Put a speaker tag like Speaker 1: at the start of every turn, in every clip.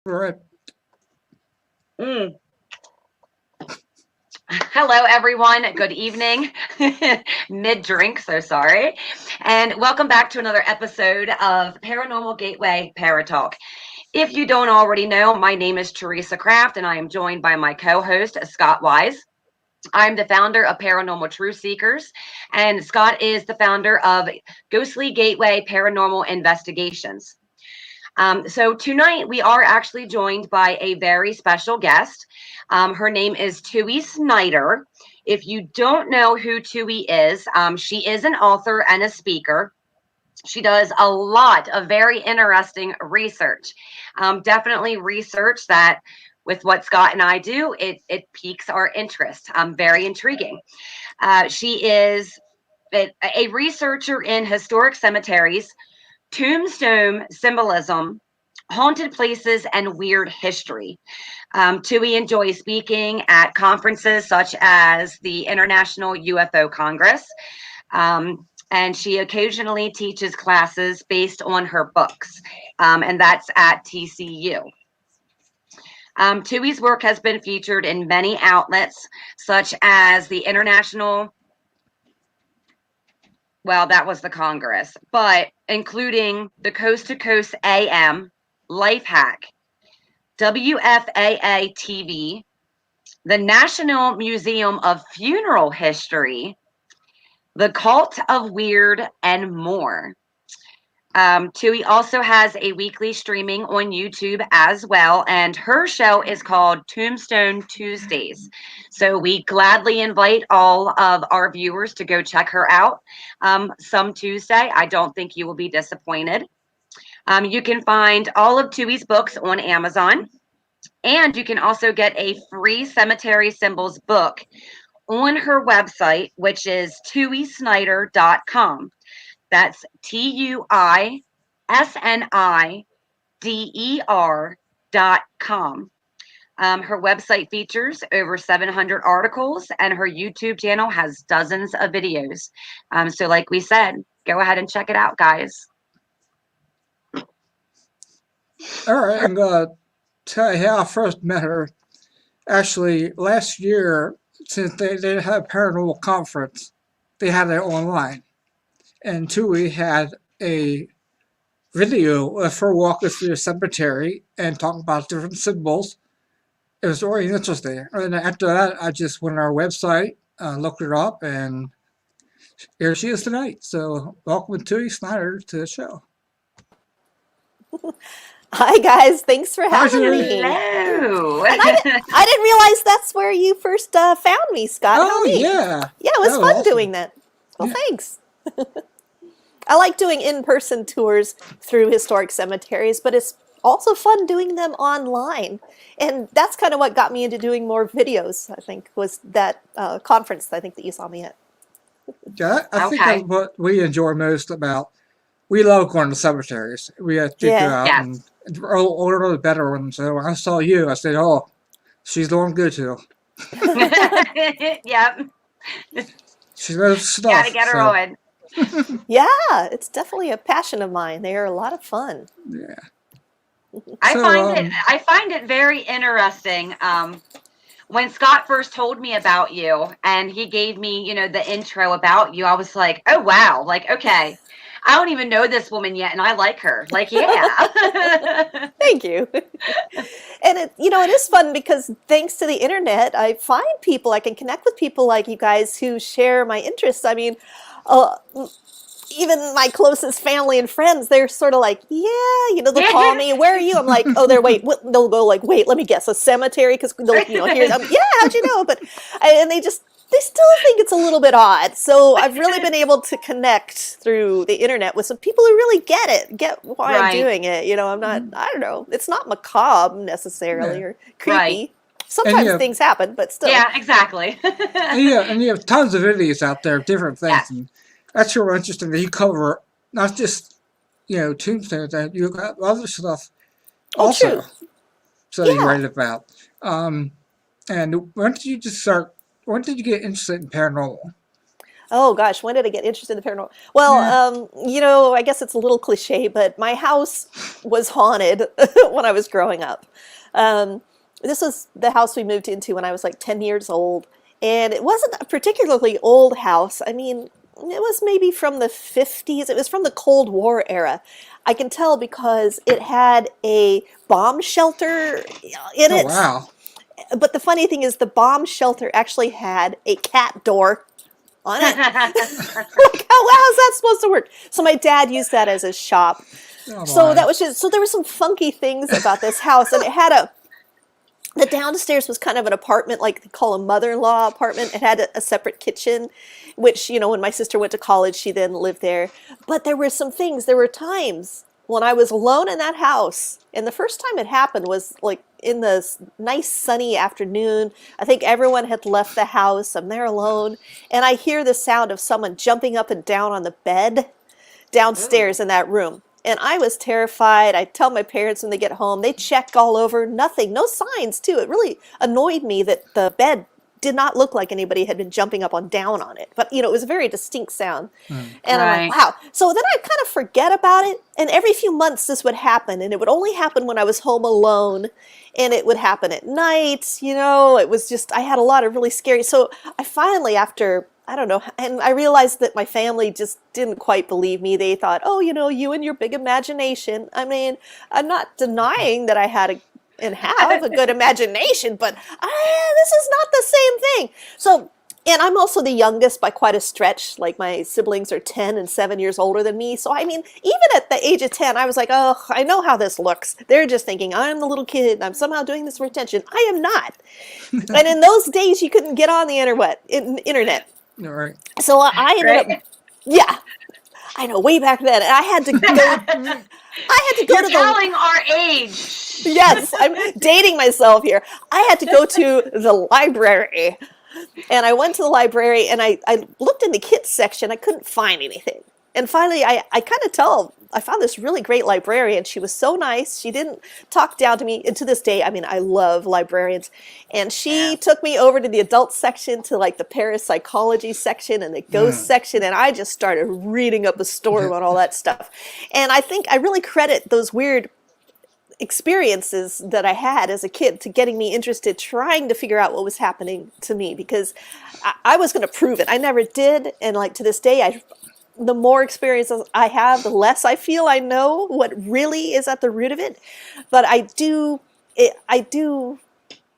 Speaker 1: Right.
Speaker 2: Mm. Hello, everyone. Good evening. Mid drink, so sorry. And welcome back to another episode of Paranormal Gateway ParaTalk. If you don't already know, my name is Teresa Kraft, and I am joined by my co host, Scott Wise. I'm the founder of Paranormal Truth Seekers, and Scott is the founder of Ghostly Gateway Paranormal Investigations. So tonight we are actually joined by a very special guest. Her name is Tui Snider. If you don't know who Tui is, she is an author and a speaker. She does a lot of very interesting research. Definitely research that with what Scott and I do, it piques our interest. Very intriguing. She is a researcher in historic cemeteries, tombstone symbolism, haunted places, and weird history. Tui enjoys speaking at conferences such as the International UFO Congress, and she occasionally teaches classes based on her books, and that's at TCU. Tui's work has been featured in many outlets, such as the International, well, that was the Congress, but including the Coast to Coast AM, LifeHack, WFAA TV, the National Museum of Funeral History, the Cult of Weird, and more. Tui also has a weekly streaming on YouTube as well, and her show is called Tombstone Tuesdays. So we gladly invite all of our viewers to go check her out some Tuesday. I don't think you will be disappointed. You can find all of Tui's books on Amazon, and you can also get a free cemetery symbols book on her website, which is tuisnider.com. That's TUISNIDER.com. Her website features over 700 articles, and her YouTube channel has dozens of videos. So, like we said, go ahead and check it out, guys.
Speaker 1: All right. I'm going to tell you how I first met her. Actually, last year, since they had a paranormal conference, they had it online. And Tui had a video of her walking through the cemetery and talking about different symbols. It was very interesting. And after that, I just went on our website, looked her up, and here she is tonight. So, welcome Tui Snider to the show.
Speaker 3: Hi guys, thanks for
Speaker 1: Hi,
Speaker 3: having
Speaker 1: Tui.
Speaker 3: me.
Speaker 2: Hello.
Speaker 3: And I didn't realize that's where you first found me, Scott. How
Speaker 1: Oh,
Speaker 3: neat.
Speaker 1: yeah.
Speaker 3: Yeah, it was
Speaker 1: That was
Speaker 3: fun
Speaker 1: awesome.
Speaker 3: doing that. Well,
Speaker 1: Yeah.
Speaker 3: thanks. I like doing in-person tours through historic cemeteries, but it's also fun doing them online. And that's kind of what got me into doing more videos, I think, was that conference I think that you saw me at.
Speaker 1: Yeah, I think
Speaker 2: Okay.
Speaker 1: that's what we enjoy most about. We love going to cemeteries. We have to go
Speaker 3: Yeah.
Speaker 1: out
Speaker 2: Yes.
Speaker 1: and order the better ones. So when I saw you, I said, "Oh, she's doing good too.
Speaker 2: Yep.
Speaker 1: She knows
Speaker 2: Gotta
Speaker 1: stuff."
Speaker 2: get her
Speaker 1: So
Speaker 2: on.
Speaker 3: Yeah, it's definitely a passion of mine. They are a lot of fun.
Speaker 1: yeah.
Speaker 2: I
Speaker 1: So
Speaker 2: find it very interesting. When Scott first told me about you and he gave me, the intro about you, I was like, oh wow, like okay. I don't even know this woman yet and I like her. Like, yeah.
Speaker 3: Thank you. And it is fun because thanks to the internet, I find people, I can connect with people like you guys who share my interests. I mean, uh, even my closest family and friends, they're sort of like, yeah, they'll call me, where are you? I'm like, oh, they're, wait, what? They'll go like, wait, let me guess, a cemetery? Because they'll, hear, yeah, how'd you know? And they still think it's a little bit odd. So I've really been able to connect through the internet with some people who really get why I'm
Speaker 2: Right.
Speaker 3: doing it. I'm not, I don't know, it's not macabre necessarily
Speaker 1: Yeah.
Speaker 3: or creepy.
Speaker 2: Right.
Speaker 3: Sometimes
Speaker 1: yeah.
Speaker 3: things happen, but still.
Speaker 2: Yeah, exactly.
Speaker 1: and you have tons of videos out there of different things,
Speaker 2: Yes.
Speaker 1: and that's really interesting that you cover not just tombstones, that you got other stuff
Speaker 3: Oh,
Speaker 1: also.
Speaker 3: true.
Speaker 1: So you
Speaker 3: Yeah.
Speaker 1: write about. And when did you get interested in paranormal?
Speaker 3: Oh gosh, when did I get interested in the paranormal? Well, I guess it's a little cliche, but my house was haunted when I was growing up. This was the house we moved into when I was like 10 years old. And it wasn't a particularly old house. I mean, it was maybe from the 50s. It was from the Cold War era. I can tell because it had a bomb shelter in it.
Speaker 1: Oh, wow.
Speaker 3: But the funny thing is the bomb shelter actually had a cat door on it. Like, how is that supposed to work? So my dad used that as his shop.
Speaker 1: Oh,
Speaker 3: So
Speaker 1: my.
Speaker 3: that was just, so there were some funky things about this house, and it had the downstairs was kind of an apartment, like they call a mother-in-law apartment. It had a separate kitchen, which, when my sister went to college, she then lived there. But there were some things, there were times when I was alone in that house, and the first time it happened was like in the nice sunny afternoon. I think everyone had left the house. I'm there alone, and I hear the sound of someone jumping up and down on the bed downstairs in that room. And I was terrified. I tell my parents when they get home, they check all over, nothing, no signs too. It really annoyed me that the bed did not look like anybody had been jumping up on down on it. But, it was a very distinct sound. And I'm like, wow. So then I kind of forget about it. And every few months this would happen. And it would only happen when I was home alone. And it would happen at night. It was just, I had a lot of really scary. So I finally, after, I don't know, and I realized that my family just didn't quite believe me. They thought, oh, you and your big imagination. I mean, I'm not denying that I had and have a good imagination, but this is not the same thing. So, and I'm also the youngest by quite a stretch. Like my siblings are 10 and 7 years older than me. So, I mean, even at the age of 10, I was like, oh, I know how this looks. They're just thinking I'm the little kid. I'm somehow doing this for attention. I am not. And in those days, you couldn't get on the internet.
Speaker 1: All right.
Speaker 3: So I ended up, yeah, I know, way back then. And I had to go.
Speaker 2: You're telling our age.
Speaker 3: Yes, I'm dating myself here. I had to go to the library. And I went to the library and I looked in the kids section. I couldn't find anything. And finally, I kind of I found this really great librarian. She was so nice. She didn't talk down to me. And to this day, I mean, I love librarians. And she took me over to the adult section, to like the parapsychology section and the ghost section. And I just started reading up a story about all that stuff. And I think I really credit those weird experiences that I had as a kid to getting me interested, trying to figure out what was happening to me, because I was going to prove it. I never did. And like to this day, the more experiences I have, the less I feel I know what really is at the root of it. But I do feel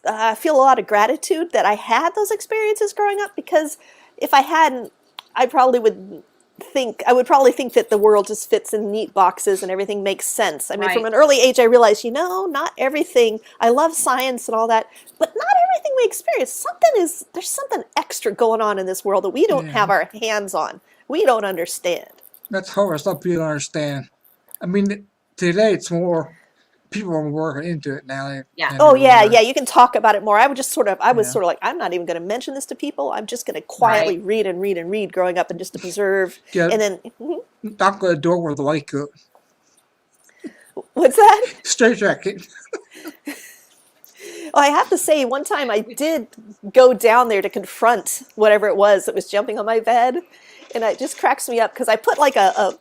Speaker 3: a lot of gratitude that I had those experiences growing up, because if I hadn't, I would probably think that the world just fits in neat boxes and everything makes sense. I mean, from an early age, I realized, not everything, I love science and all that, but not everything we experience. There's something extra going on in this world that we don't have our hands on. We don't understand.
Speaker 1: That's hard stuff you don't understand. I mean, today it's more, people are working into it now.
Speaker 3: You can talk about it more. I was sort of like, I'm not even going to mention this to people. I'm just going to quietly read and read and read growing up and just observe. Yeah. And then
Speaker 1: knock on the door with the light go.
Speaker 3: What's that?
Speaker 1: Straight jacket.
Speaker 3: Well, I have to say, one time I did go down there to confront whatever it was that was jumping on my bed, and it just cracks me up because I put like a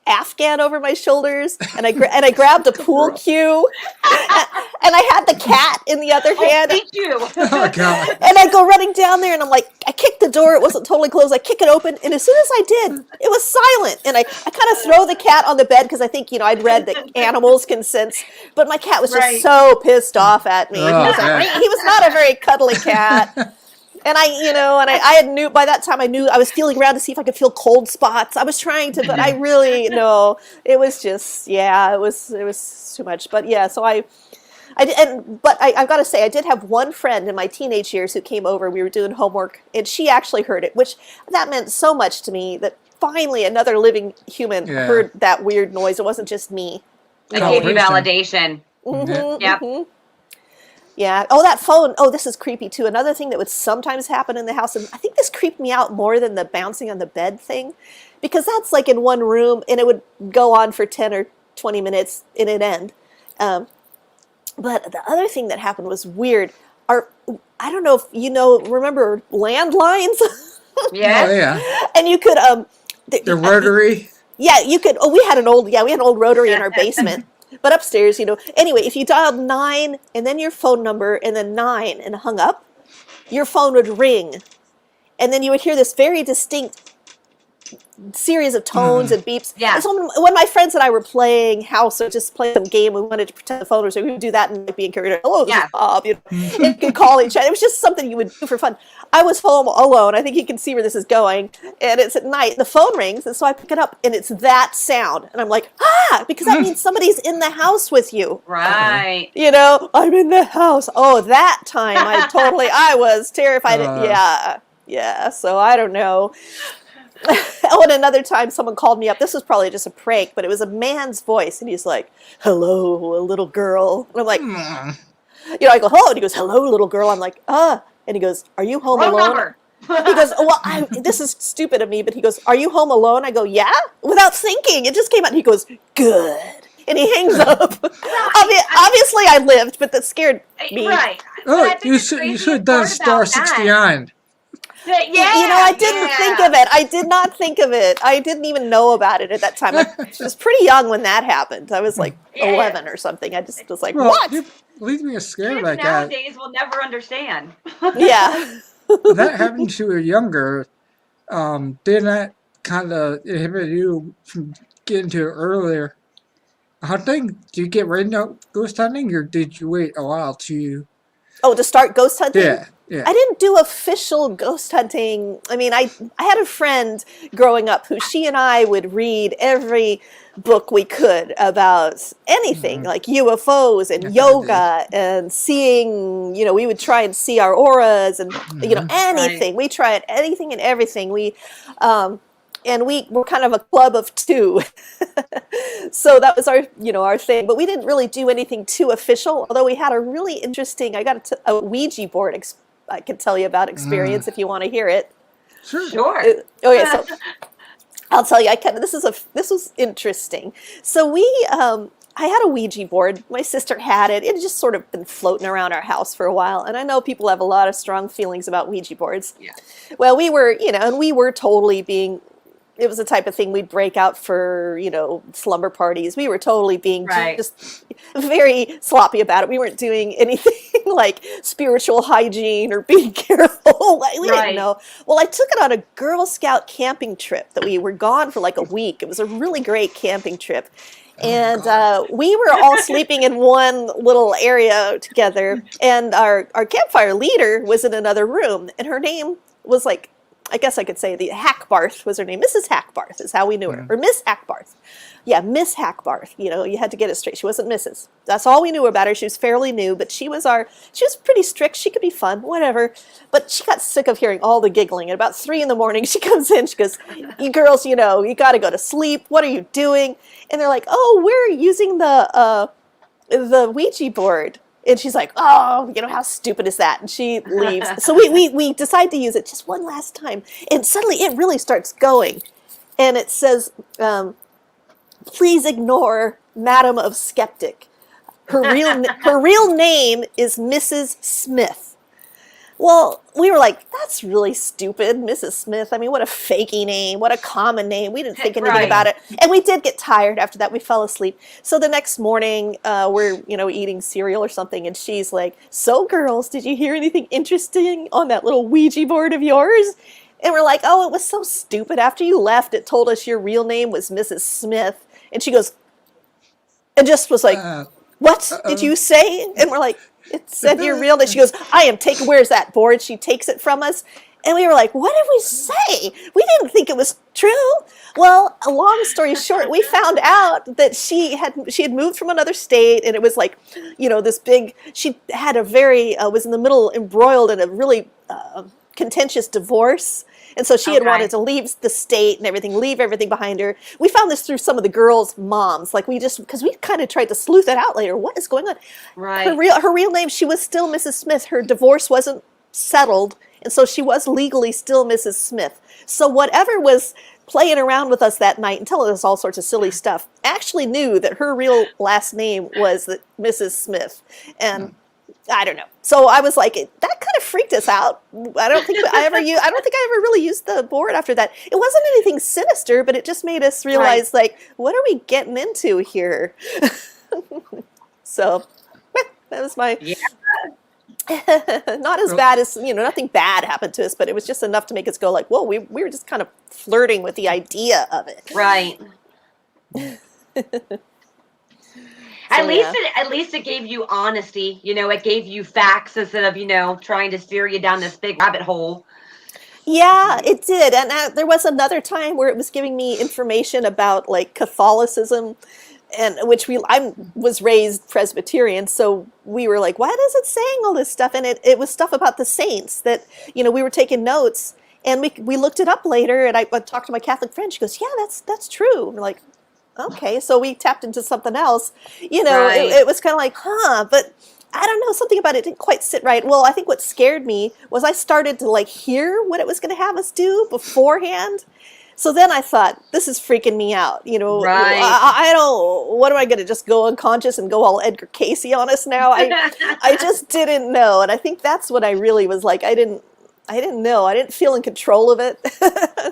Speaker 3: Afghan over my shoulders, and I grabbed a pool cue, and I had the cat in the other hand.
Speaker 1: Oh, God.
Speaker 3: And I go running down there, and I'm like, I kicked the door. It wasn't totally closed. I kick it open, and as soon as I did, it was silent. And I kind of throw the cat on the bed because I think, I'd read that animals can sense. But my cat was just so pissed off at me.
Speaker 1: Oh,
Speaker 3: he was not a very cuddly cat. And I had knew by that time. I knew I was feeling around to see if I could feel cold spots. I was trying to, but I really it was just it was too much. But yeah, so I've got to say, I did have one friend in my teenage years who came over. We were doing homework, and she actually heard it, which that meant so much to me that finally another living human heard that weird noise. It wasn't just me.
Speaker 2: It gave you validation.
Speaker 3: Mm-hmm,
Speaker 2: yep.
Speaker 3: Mm-hmm. Yeah. Oh, that phone. Oh, this is creepy too. Another thing that would sometimes happen in the house, and I think this creeped me out more than the bouncing on the bed thing, because that's like in one room, and it would go on for 10 or 20 minutes and it'd end. But the other thing that happened was weird. I don't know if remember landlines?
Speaker 2: Yes.
Speaker 1: Oh, yeah.
Speaker 3: And you could
Speaker 1: The rotary.
Speaker 3: yeah, you could. Oh, we had an old rotary in our basement. But upstairs, anyway, if you dialed 9 and then your phone number and then 9 and hung up, your phone would ring. And then you would hear this very distinct series of tones and beeps.
Speaker 2: Yeah.
Speaker 3: And so when my friends and I were playing house or just playing some game, we wanted to pretend the phone was, so we would do that and be in character. Hello, this is Bob. And you could call each other. It was just something you would do for fun. I was home alone. I think you can see where this is going. And it's at night. The phone rings, and so I pick it up, and it's that sound. And I'm like, because that means somebody's in the house with you.
Speaker 2: Right.
Speaker 3: I'm in the house. Oh, that time I was terrified. Yeah. So I don't know. Oh, and another time someone called me up. This was probably just a prank, but it was a man's voice, and he's like, "Hello, little girl." And I'm like, I go, "Hello," and he goes, "Hello, little girl." I'm like, and he goes, "Are you home
Speaker 2: Wrong
Speaker 3: alone?"
Speaker 2: number.
Speaker 3: He goes, "Well, this is stupid of me," but he goes, "Are you home alone?" I go, "Yeah," without thinking. It just came out, and he goes, "Good." And he hangs up. Obviously, I lived, but that scared me.
Speaker 2: Right.
Speaker 1: Oh, you should have done star 69.
Speaker 2: Yeah.
Speaker 3: I didn't think of it. I did not think of it. I didn't even know about it at that time. I was pretty young when that happened. I was like 11 or something. I just was like, what?
Speaker 1: Leave me scared
Speaker 2: Kids
Speaker 1: like
Speaker 2: nowadays will never understand.
Speaker 3: Yeah.
Speaker 1: that happened to you were younger. Did that kind of inhibit you from getting to it earlier? Hunting? Did you get right into ghost hunting, or did you wait a while to?
Speaker 3: Oh, to start ghost hunting?
Speaker 1: Yeah.
Speaker 3: I didn't do official ghost hunting. I mean, I had a friend growing up who she and I would read every book we could about anything, like UFOs and yoga and seeing, we would try and see our auras and, anything. We tried anything and everything. And we were kind of a club of 2. So that was our thing. But we didn't really do anything too official, although we had a really interesting, I got a Ouija board I can tell you about experience if you want to hear it.
Speaker 2: Sure.
Speaker 3: Okay, so I'll tell you, this was interesting. So I had a Ouija board. My sister had it. It had just sort of been floating around our house for a while. And I know people have a lot of strong feelings about Ouija boards.
Speaker 2: Yeah.
Speaker 3: Well, we were, and we were totally being, it was the type of thing we'd break out for, slumber parties. We were totally being just very sloppy about it. We weren't doing anything like spiritual hygiene or being careful. We didn't know. Well, I took it on a Girl Scout camping trip that we were gone for like a week. It was a really great camping trip. And we were all sleeping in one little area together. And our campfire leader was in another room. And her name was like, I guess I could say the Hackbarth was her name. Mrs. Hackbarth is how we knew her. Or Miss Hackbarth. Yeah, Miss Hackbarth. You had to get it straight. She wasn't Mrs. That's all we knew about her. She was fairly new, but she was pretty strict. She could be fun, whatever. But she got sick of hearing all the giggling. At about 3 a.m, she comes in. She goes, "You girls, you got to go to sleep. What are you doing?" And they're like, "Oh, we're using the Ouija board." And she's like, "Oh, how stupid is that?" And she leaves. So we decide to use it just one last time. And suddenly it really starts going. And it says, "Please ignore Madam of Skeptic. Her real name is Mrs. Smith." Well, we were like, that's really stupid, Mrs. Smith. I mean, what a fakey name, what a common name. We didn't think anything about it. And we did get tired after that. We fell asleep. So the next morning, we're, eating cereal or something, and she's like, "So, girls, did you hear anything interesting on that little Ouija board of yours?" And we're like, "Oh, it was so stupid. After you left, it told us your real name was Mrs. Smith." And she goes, and just was like, "What did you say?" And we're like, "It said your real name." She goes, "Where's that board?" She takes it from us. And we were like, "What did we say? We didn't think it was true." Well, a long story short, we found out that she had moved from another state, and it was like, this big, she had was in the middle, embroiled in a really contentious divorce. And so she had wanted to leave the state and everything, leave everything behind her. We found this through some of the girls' moms. Like because we kind of tried to sleuth it out later. What is going on?
Speaker 2: Right.
Speaker 3: Her real name, she was still Mrs. Smith. Her divorce wasn't settled. And so she was legally still Mrs. Smith. So whatever was playing around with us that night and telling us all sorts of silly stuff actually knew that her real last name was Mrs. Smith. And I don't know. So I was like, that kind of freaked us out. I don't think I ever really used the board after that. It wasn't anything sinister, but it just made us realize, like, what are we getting into here? So that was my.
Speaker 2: Yeah.
Speaker 3: Not as bad as, nothing bad happened to us, but it was just enough to make us go like, whoa, we were just kind of flirting with the idea of it.
Speaker 2: Right.
Speaker 3: So,
Speaker 2: At least it gave you honesty. It gave you facts instead of, trying to steer you down this big rabbit hole.
Speaker 3: Yeah, it did. And there was another time where it was giving me information about like Catholicism, and I was raised Presbyterian, so we were like, what is it saying all this stuff? And it was stuff about the saints that, we were taking notes, and we looked it up later, and I talked to my Catholic friend. She goes, yeah, that's true. And we're like, okay, so we tapped into something else.
Speaker 2: Right.
Speaker 3: It was kind of like, but I don't know, something about it didn't quite sit right. Well, I think what scared me was I started to like hear what it was going to have us do beforehand. So then I thought, this is freaking me out.
Speaker 2: Right.
Speaker 3: I don't, what am I going to just go unconscious and go all Edgar Casey on us now? I just didn't know. And I think that's what I really was like. I didn't know. I didn't feel in control of it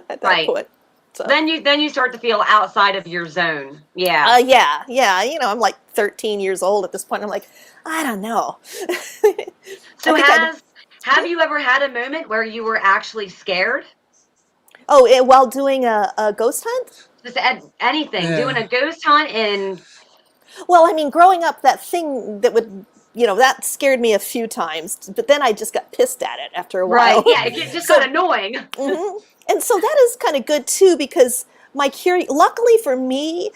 Speaker 3: at that point. So.
Speaker 2: Then you start to feel outside of your zone. Yeah.
Speaker 3: Yeah. I'm like 13 years old at this point. I'm like, I don't know.
Speaker 2: So have you ever had a moment where you were actually scared?
Speaker 3: Oh, while doing a ghost hunt?
Speaker 2: Just anything, doing a ghost hunt and...
Speaker 3: Well, I mean, growing up, that thing that would, that scared me a few times, but then I just got pissed at it after a while.
Speaker 2: Right, yeah, it just got annoying.
Speaker 3: Mm-hmm. And so that is kind of good, too, because luckily for me,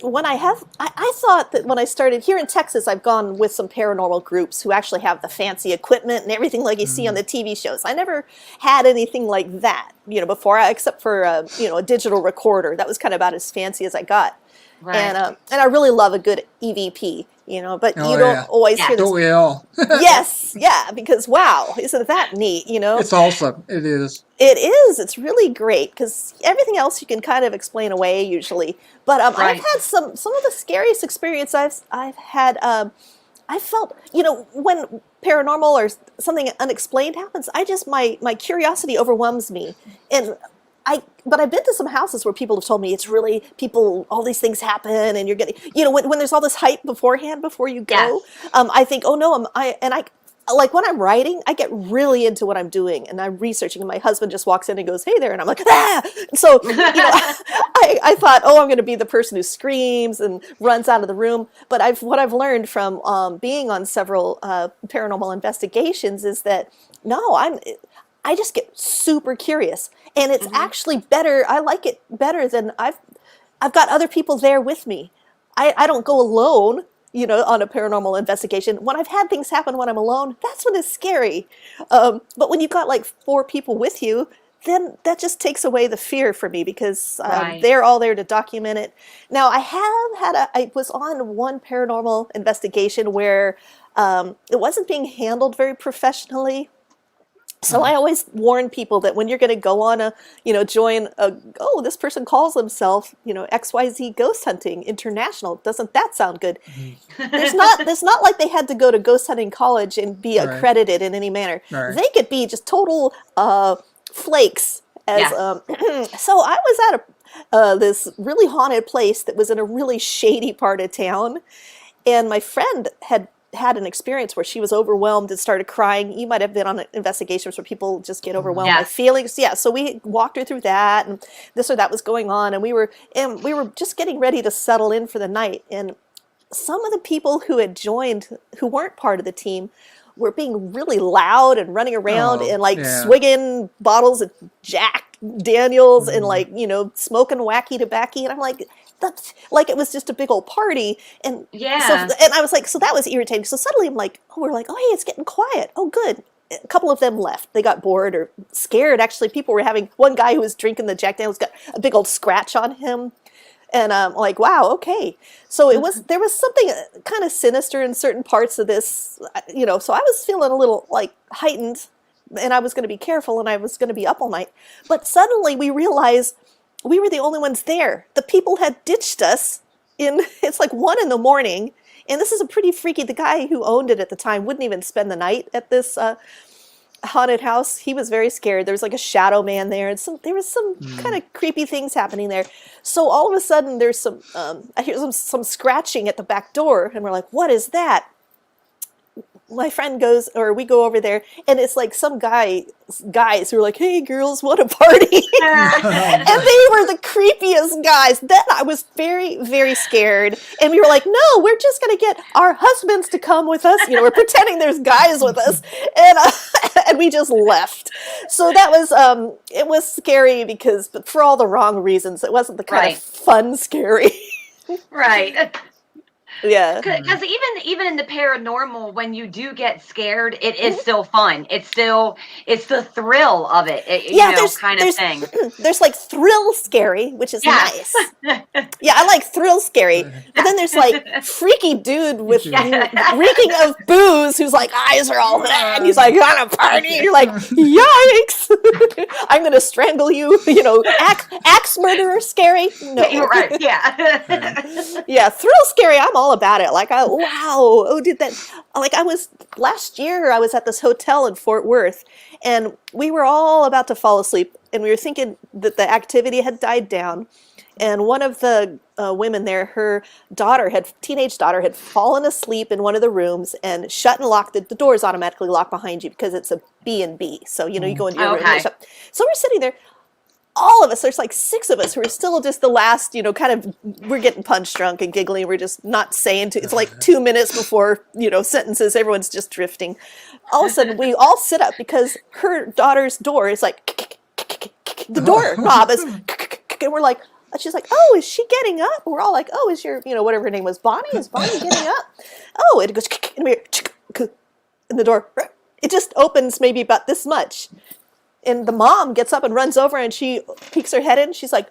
Speaker 3: when I thought that when I started here in Texas, I've gone with some paranormal groups who actually have the fancy equipment and everything like you see on the TV shows. I never had anything like that, before, except for a digital recorder. That was kind of about as fancy as I got. Right. And I really love a good EVP, but you don't always hear this.
Speaker 1: Don't we all?
Speaker 3: Yes, yeah, because wow, isn't that neat,
Speaker 1: It's awesome. It is.
Speaker 3: It is. It's really great because everything else you can kind of explain away usually. But I've had some of the scariest experience I've had. I felt, when paranormal or something unexplained happens, my curiosity overwhelms me, but I've been to some houses where people have told me it's really all these things happen, and you're getting, when there's all this hype beforehand before you go, I think, oh no, like when I'm writing, I get really into what I'm doing and I'm researching, and my husband just walks in and goes, hey there. And I'm like, ah! So, I thought, oh, I'm going to be the person who screams and runs out of the room. But what I've learned from being on several paranormal investigations is that, no, I just get super curious, and it's actually better. I like it better than I've got other people there with me. I don't go alone, on a paranormal investigation. When I've had things happen when I'm alone, that's when it's scary. But when you've got like 4 people with you, then that just takes away the fear for me because they're all there to document it. Now, I was on one paranormal investigation where it wasn't being handled very professionally. So I always warn people that when you're going to go on this person calls himself, XYZ Ghost Hunting International. Doesn't that sound good? There's not like they had to go to ghost hunting college and be accredited in any manner. Right. They could be just total flakes. So I was at this really haunted place that was in a really shady part of town, and my friend had an experience where she was overwhelmed and started crying. You might have been on investigations where people just get overwhelmed by feelings. Yeah, so we walked her through that, and this or that was going on, and we were just getting ready to settle in for the night. And some of the people who had joined, who weren't part of the team, were being really loud and running around and swigging bottles of Jack Daniels and smoking wacky tobacco. And I'm like, that's like, it was just a big old party. And and I was like, so that was irritating. So suddenly we're like, oh, hey, it's getting quiet. Oh, good. A couple of them left. They got bored or scared. Actually, people were having, one guy who was drinking the Jack Daniels got a big old scratch on him. And I'm like, wow, okay. So there was something kind of sinister in certain parts of this, so I was feeling a little like heightened, and I was going to be careful, and I was going to be up all night. But suddenly we realized we were the only ones there. The people had ditched us it's like 1 a.m, And this is a pretty freaky, the guy who owned it at the time wouldn't even spend the night at this haunted house. He was very scared. There was like a shadow man there, and there was some kind of creepy things happening there. So all of a sudden there's some, I hear some scratching at the back door, and we're like, what is that? My friend goes, or we go over there, and it's like some guys who are like, hey girls, what a party. And they were the creepiest guys. Then I was very, very scared. And we were like, no, we're just going to get our husbands to come with us. We're pretending there's guys with us. And we just left. So that was, it was scary but for all the wrong reasons. It wasn't the kind of fun scary.
Speaker 2: Right.
Speaker 3: Yeah.
Speaker 2: Because even in the paranormal, when you do get scared, it is still fun. It's the thrill of it. There's thing.
Speaker 3: There's like thrill scary, which is nice. Yeah, I like thrill scary. But then there's like freaky dude with reeking of booze who's like eyes are all red and he's like on a party. And you're like, yikes! I'm gonna strangle you. Axe murderer scary. No,
Speaker 2: you're right. Yeah.
Speaker 3: Yeah, thrill scary. I'm all about it. Like, did that? Like, last year I was at this hotel in Fort Worth, and we were all about to fall asleep, and we were thinking that the activity had died down, and one of the women there, her teenage daughter had fallen asleep in one of the rooms and shut and locked the doors automatically lock behind you because it's a B&B. So, you go into your room. And shut. So we're sitting there. All of us, there's like 6 of us who are still just the last, we're getting punch drunk and giggling. We're just not saying it's like 2 minutes before, sentences. Everyone's just drifting. All of a sudden, we all sit up because her daughter's door is like, the door knob is, and we're like, she's like, oh, is she getting up? And we're all like, oh, is your, whatever her name was, Bonnie? Is Bonnie getting up? Oh, it goes, and the door, it just opens maybe about this much. And the mom gets up and runs over and she peeks her head in. She's like,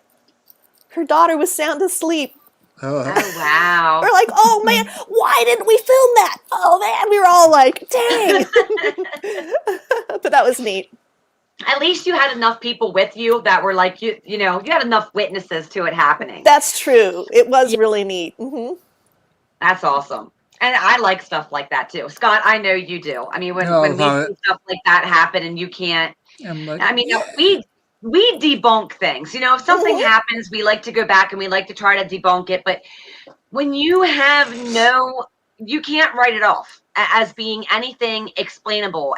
Speaker 3: her daughter was sound asleep.
Speaker 2: Oh, wow.
Speaker 3: We're like, oh man, why didn't we film that? Oh man, we were all like, dang. But that was neat.
Speaker 2: At least you had enough people with you that were like, you had enough witnesses to it happening.
Speaker 3: That's true. It was really neat. Mm-hmm.
Speaker 2: That's awesome. And I like stuff like that too. Scott, I know you do. I mean, when we see stuff like that happen and you can't, we debunk things. If something happens, we like to go back and we like to try to debunk it. But when you have you can't write it off as being anything explainable.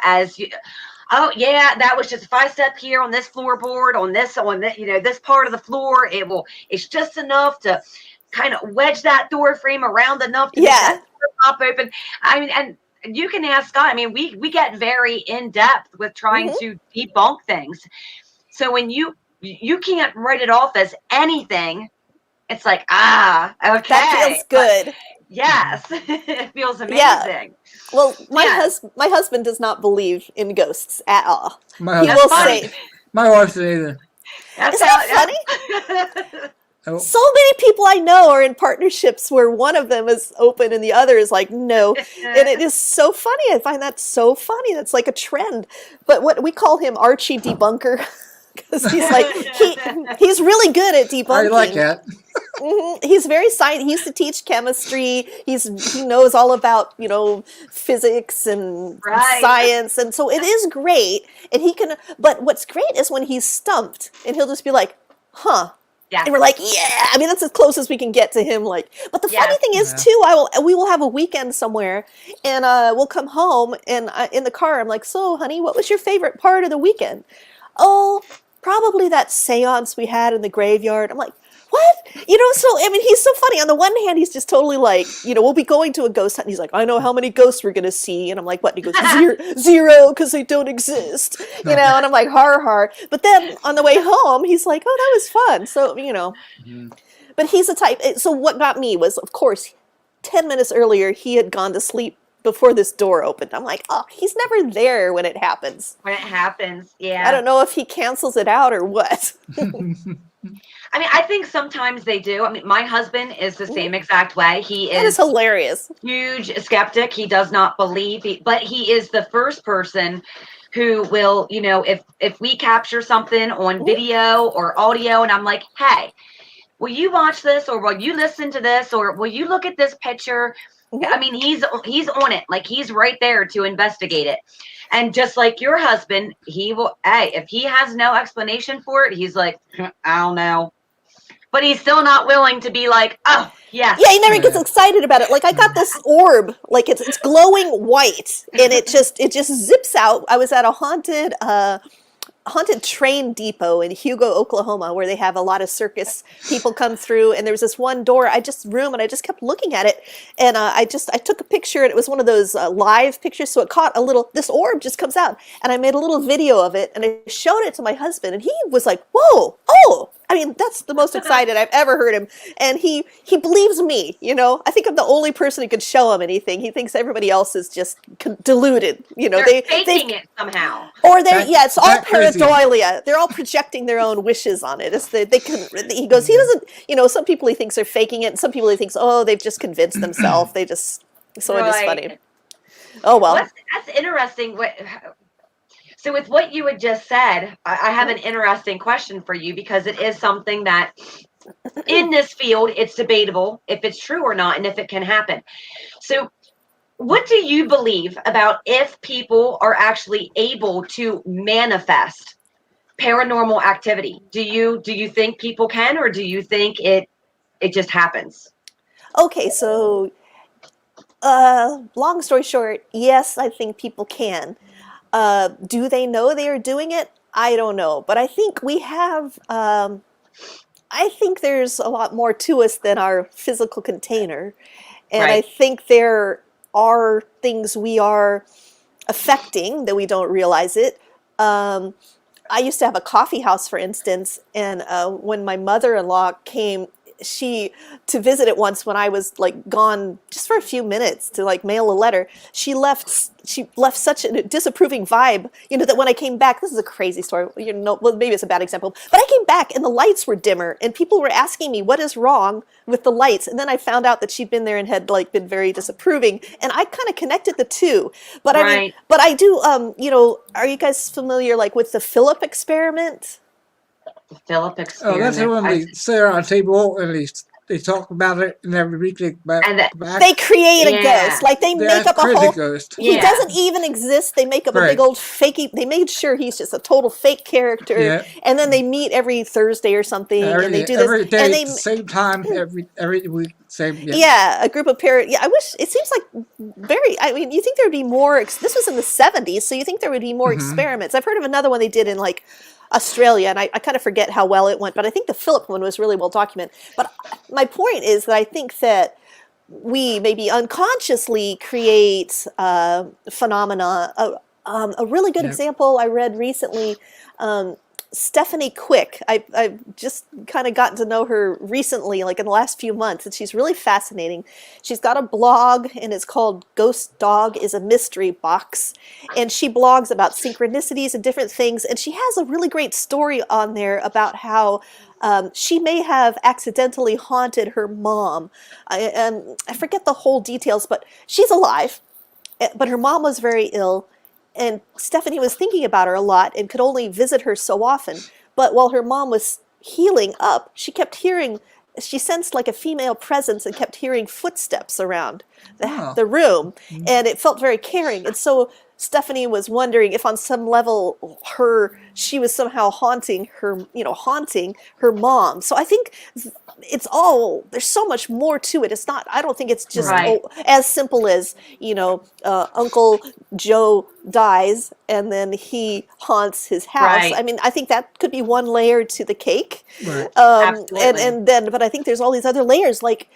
Speaker 2: Oh yeah, that was just, if I step here on this floorboard, on this part of the floor, it's just enough to kind of wedge that door frame around enough to make that door pop open. I mean, and you can ask Scott. I mean, we get very in depth with trying to debunk things. So when you can't write it off as anything, it's like, okay,
Speaker 3: that feels good.
Speaker 2: But yes, it feels amazing.
Speaker 3: Yeah. Well, my husband does not believe in ghosts at all. He will say,
Speaker 1: my wife doesn't either.
Speaker 3: Isn't that funny?
Speaker 1: Oh.
Speaker 3: So many people I know are in partnerships where one of them is open and the other is like, no. And it is so funny. I find that so funny. That's like a trend. But what we call him Archie Debunker. Because he's like, he's really good at debunking.
Speaker 1: I like that.
Speaker 3: He's very science. He used to teach chemistry. He knows all about, physics and science. And so it is great. And but what's great is when he's stumped and he'll just be like, huh.
Speaker 2: Yeah.
Speaker 3: And we're like, yeah. I mean, that's as close as we can get to him. Like, but the funny thing is, too, we will have a weekend somewhere, and we'll come home, and in the car, I'm like, so, honey, what was your favorite part of the weekend? Oh, probably that seance we had in the graveyard. I'm like, what? So, I mean, he's so funny. On the one hand, he's just totally like, we'll be going to a ghost hunt, and he's like, I know how many ghosts we're going to see. And I'm like, what? And he goes, zero, because they don't exist. And I'm like, har. But then on the way home, he's like, oh, that was fun. So, But he's the type. So what got me was, of course, 10 minutes earlier, he had gone to sleep before this door opened. I'm like, oh, he's never there when it happens.
Speaker 2: When it happens, yeah.
Speaker 3: I don't know if he cancels it out or what.
Speaker 2: I mean, I think sometimes they do. I mean, my husband is the same exact way.
Speaker 3: That is hilarious.
Speaker 2: Huge skeptic. He does not believe, but he is the first person who will, if we capture something on video or audio, and I'm like, hey, will you watch this, or will you listen to this, or will you look at this picture?
Speaker 3: Mhm.
Speaker 2: I mean, he's on it. Like, he's right there to investigate it. And just like your husband, he will, hey, if he has no explanation for it, he's like, I don't know. But he's still not willing to be like, oh, yes.
Speaker 3: Yeah, he never gets
Speaker 1: Yeah.
Speaker 3: excited about it. Like I got this orb, like it's glowing white, and it just zips out. I was at a haunted train depot in Hugo, Oklahoma, where they have a lot of circus people come through. And there was this one door, and I just kept looking at it. And I took a picture, and it was one of those live pictures. So it caught this orb just comes out. And I made a little video of it, and I showed it to my husband, and he was like, whoa, oh, I mean, that's the most excited I've ever heard him. And he believes me, you know. I think I'm the only person who could show him anything. He thinks everybody else is just deluded, you know.
Speaker 2: They're faking it somehow.
Speaker 3: Or it's all
Speaker 1: that crazy.
Speaker 3: pareidolia. They're all projecting their own wishes on it. He goes, he doesn't, you know, some people he thinks are faking it, and some people he thinks, oh, they've just convinced themselves. It is funny. Oh, well.
Speaker 2: That's interesting. So with what you had just said, I have an interesting question for you, because it is something that in this field, it's debatable if it's true or not, and if it can happen. So what do you believe about if people are actually able to manifest paranormal activity? Do you think people can, or do you think it just happens?
Speaker 3: Okay, so long story short, yes, I think people can. Do they know they are doing it? I don't know. But I think we have, I think there's a lot more to us than our physical container. And I
Speaker 2: Right.
Speaker 3: think there are things we are affecting that we don't realize it. I used to have a coffee house, for instance, and when my mother-in-law came, to visit it once when I was like gone just for a few minutes to like mail a letter. She left such a disapproving vibe, you know, that when I came back, this is a crazy story, you know, well, maybe it's a bad example, but I came back and the lights were dimmer and people were asking me what is wrong with the lights. And then I found out that she'd been there and had like been very disapproving, and I kind of connected the two. But I mean,
Speaker 2: Right.
Speaker 3: but I do, you know, are you guys familiar like with the Philip experiment?
Speaker 2: Philip
Speaker 1: Oh,
Speaker 2: experiment.
Speaker 1: that's when they sit around a table and they talk about it, and every week they back.
Speaker 3: They create a
Speaker 2: Yeah.
Speaker 3: ghost, like they make
Speaker 1: That's
Speaker 3: up a
Speaker 1: crazy
Speaker 3: whole.
Speaker 1: ghost.
Speaker 3: He
Speaker 2: Yeah.
Speaker 3: doesn't even exist. They make up a big
Speaker 1: Right.
Speaker 3: old fakey. They made sure he's just a total fake character,
Speaker 1: Yeah.
Speaker 3: and then they meet every Thursday or something, and they do this.
Speaker 1: Every day,
Speaker 3: and they,
Speaker 1: at the same time, every week, same.
Speaker 3: yeah, a group of parents. Yeah, I wish it seems like very. I mean, you think there would be more. This was in the '70s, so you think there would be more experiments. I've heard of another one they did in like Australia, and I kind of forget how well it went, but I think the Philip one was really well documented. But my point is that I think that we maybe unconsciously create phenomena. A really good
Speaker 1: Yep.
Speaker 3: example I read recently. Stephanie Quick. I've just kind of gotten to know her recently, like in the last few months, and she's really fascinating. She's got a blog, and it's called Ghost Dog is a Mystery Box, and she blogs about synchronicities and different things, and she has a really great story on there about how she may have accidentally haunted her mom. I forget the whole details, but she's alive, but her mom was very ill. And Stephanie was thinking about her a lot and could only visit her so often. But while her mom was healing up, she sensed like a female presence and kept hearing footsteps around the room. And it felt very caring. And so Stephanie was wondering if on some level she was somehow haunting her mom. So I think there's so much more to it. It's not, I don't think it's just
Speaker 2: Right.
Speaker 3: as simple as, Uncle Joe dies and then he haunts his house.
Speaker 2: Right.
Speaker 3: I mean, I think that could be one layer to the cake.
Speaker 1: Right.
Speaker 2: Absolutely.
Speaker 3: But I think there's all these other layers, like,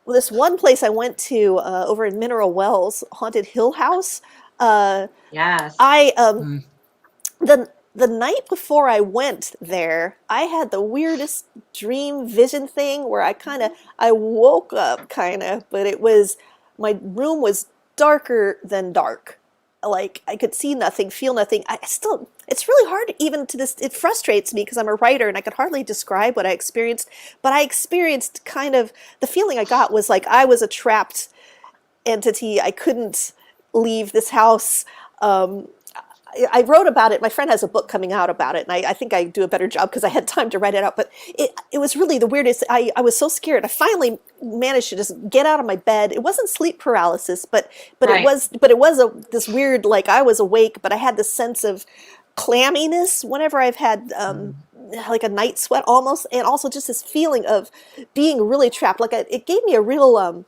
Speaker 3: this one place I went to over in Mineral Wells, Haunted Hill House.
Speaker 2: Yes.
Speaker 3: The night before I went there, I had the weirdest dream vision thing where I woke up but my room was darker than dark. Like I could see nothing, feel nothing. It's really hard even to this. It frustrates me because I'm a writer and I could hardly describe what I experienced. But I experienced the feeling I got was like I was a trapped entity. I couldn't leave this house. I wrote about it. My friend has a book coming out about it, and I think I do a better job because I had time to write it out. But it was really the weirdest. I was so scared. I finally managed to just get out of my bed. It wasn't sleep paralysis, but
Speaker 2: Right.
Speaker 3: it was this weird, like I was awake, but I had this sense of clamminess whenever I've had like a night sweat almost, and also just this feeling of being really trapped. Like it gave me a real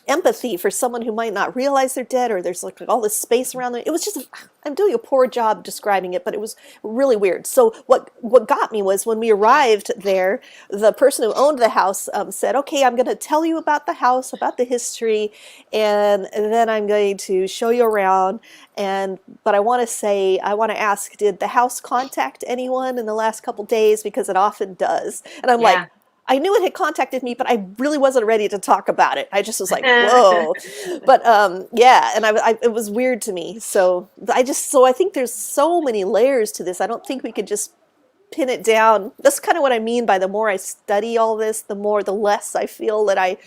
Speaker 3: empathy for someone who might not realize they're dead, or there's like all this space around them. It was just, I'm doing a poor job describing it, but it was really weird. So what got me was when we arrived there, the person who owned the house said, okay, I'm going to tell you about the house, about the history, and then I'm going to show you around. But I want to ask, did the house contact anyone in the last couple days? Because it often does. And I'm like, I knew it had contacted me, but I really wasn't ready to talk about it. I just was like, whoa. But yeah, and it was weird to me. So I think there's so many layers to this. I don't think we could just pin it down. That's kind of what I mean by the more I study all this, the less I feel that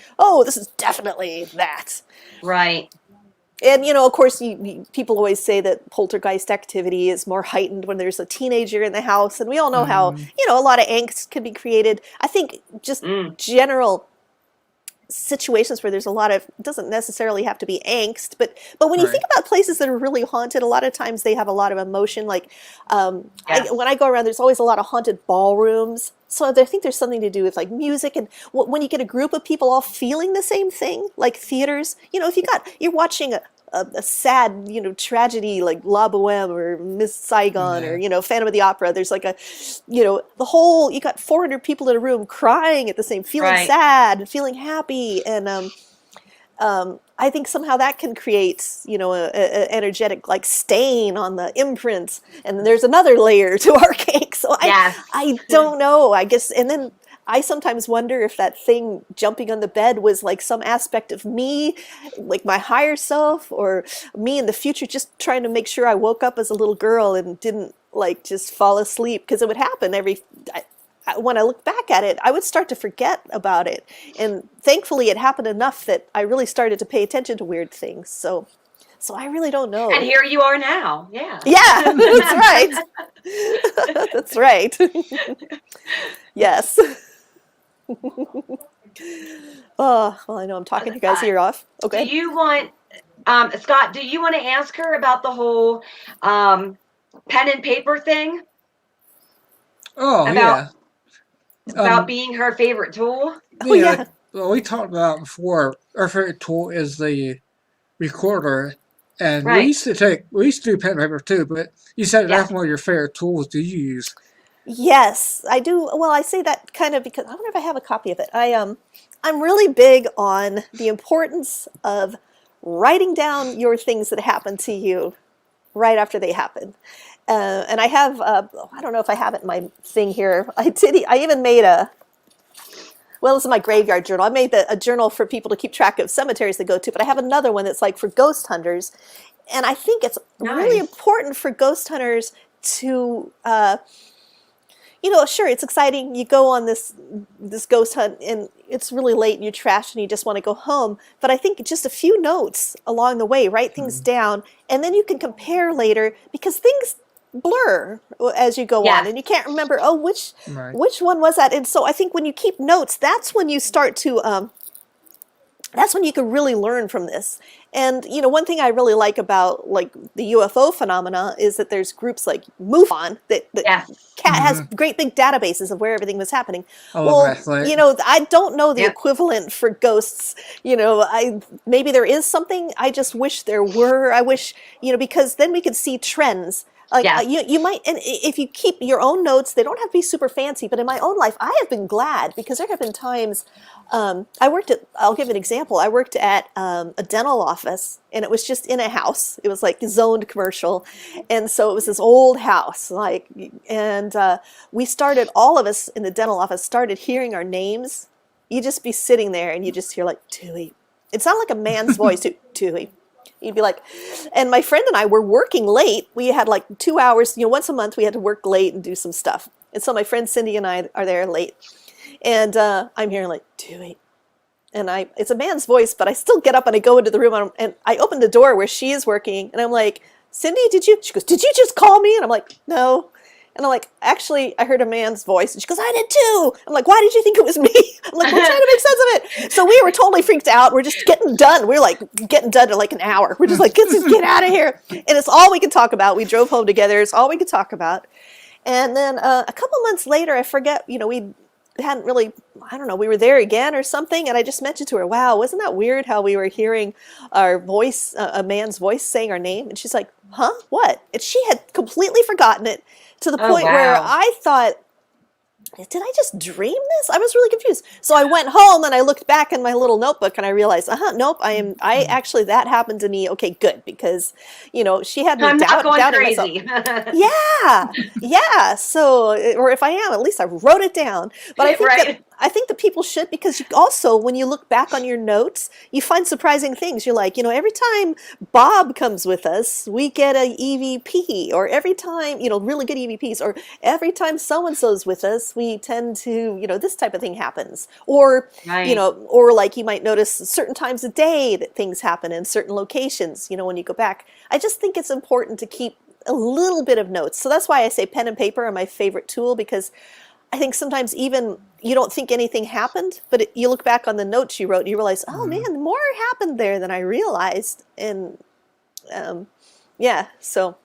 Speaker 3: this is definitely that.
Speaker 2: Right.
Speaker 3: And, of course, people always say that poltergeist activity is more heightened when there's a teenager in the house. And we all know how, a lot of angst can be created. I think just general situations where there's a lot of, it doesn't necessarily have to be angst, but when you think about places that are really haunted, a lot of times they have a lot of emotion. Like when I go around, there's always a lot of haunted ballrooms. So I think there's something to do with like music, and when you get a group of people all feeling the same thing, like theaters, if you're watching a sad, tragedy like La Boheme or Miss Saigon or, Phantom of the Opera, there's like you got 400 people in a room crying at the same, feeling sad and feeling happy. And I think somehow that can create, a energetic like stain on the imprint. And there's another layer to our cake. So I don't know, I guess. And then I sometimes wonder if that thing jumping on the bed was like some aspect of me, like my higher self, or me in the future, just trying to make sure I woke up as a little girl and didn't like just fall asleep, because it would happen when I look back at it, I would start to forget about it. And thankfully it happened enough that I really started to pay attention to weird things. So I really don't know.
Speaker 2: And here you are now. Yeah.
Speaker 3: Yeah, that's right. That's right. Yes. Oh, well, I know I'm talking you guys' ear off. Okay.
Speaker 2: Do you want, Scott, do you want to ask her about the whole pen and paper thing?
Speaker 1: Oh,
Speaker 2: About being her favorite tool?
Speaker 3: Oh, yeah.
Speaker 1: Well, we talked about before, our favorite tool is the recorder. And we used to do pen and paper too, but you said that's one of your favorite tools to use.
Speaker 3: Yes, I do. Well, I say that kind of because I wonder if I have a copy of it. I'm really big on the importance of writing down your things that happen to you right after they happen. And I have, I don't know if I have it in my thing here. I even made this is my graveyard journal. I made a journal for people to keep track of cemeteries they go to, but I have another one that's like for ghost hunters. And I think it's really important for ghost hunters to, sure, it's exciting. You go on this ghost hunt and it's really late and you're trashed and you just want to go home. But I think just a few notes along the way, write things down, and then you can compare later, because things blur as you go on and you can't remember, which one was that? And so I think when you keep notes, that's when you start to that's when you can really learn from this. And one thing I really like about like the UFO phenomena is that there's groups like MUFON that has great big databases of where everything was happening. I don't know the equivalent for ghosts. Maybe there is something. I just wish there were. I wish, because then we could see trends. Like you might, and if you keep your own notes, they don't have to be super fancy. But in my own life, I have been glad, because there have been times I'll give an example. I worked at a dental office, and it was just in a house. It was like zoned commercial, and so it was this old house. We started, all of us in the dental office started hearing our names. You'd just be sitting there, and you just hear like Tui. It sounded like a man's voice, Tui. You'd be like, and my friend and I were working late. We had like 2 hours, once a month we had to work late and do some stuff. And so my friend Cindy and I are there late. And I'm hearing like, Tui. And it's a man's voice, but I still get up and I go into the room and I open the door where she is working. And I'm like, Cindy, she goes, did you just call me? And I'm like, no. And I'm like, actually, I heard a man's voice. And she goes, I did too. I'm like, why did you think it was me? I'm like, we're trying to make sense of it. So we were totally freaked out. We're just getting done. We're like getting done in like an hour. We're just like, let's just get out of here. And it's all we could talk about. We drove home together. It's all we could talk about. And then a couple months later, I forget, we hadn't really, I don't know, we were there again or something. And I just mentioned to her, wow, wasn't that weird how we were hearing our voice, a man's voice saying our name? And she's like, huh, what? And she had completely forgotten it. To the point where I thought, did I just dream this? I was really confused. So I went home and I looked back in my little notebook and I realized, nope, I actually, that happened to me. Okay, good. Because, she had me
Speaker 2: I'm not going
Speaker 3: doubting
Speaker 2: crazy.
Speaker 3: myself. Yeah. So, or if I am, at least I wrote it down. But I think that people should, because you also, when you look back on your notes, you find surprising things. You're like, every time Bob comes with us, we get a EVP, or every time, really good EVPs, or every time so-and-so's with us, we tend to, this type of thing happens. Or, or like you might notice certain times of day that things happen in certain locations, when you go back. I just think it's important to keep a little bit of notes. So that's why I say pen and paper are my favorite tool, because I think sometimes even you don't think anything happened, but you look back on the notes you wrote and you realize, oh man, more happened there than I realized. And so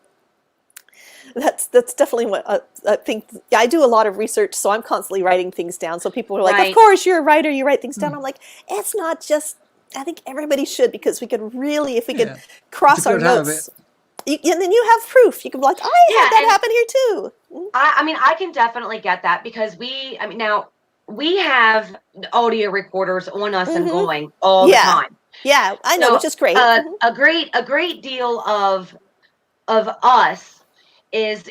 Speaker 3: that's definitely what I think. I do a lot of research, so I'm constantly writing things down. So people are like, of course you're a writer, you write things down. I'm like, it's not just, I think everybody should, because we could really, if we could cross our notes. And then you have proof. You can be like, had that happen here too.
Speaker 2: I can definitely get that, because now we have audio recorders on us and going all the time.
Speaker 3: Yeah, I know, which is great.
Speaker 2: A great deal of us is,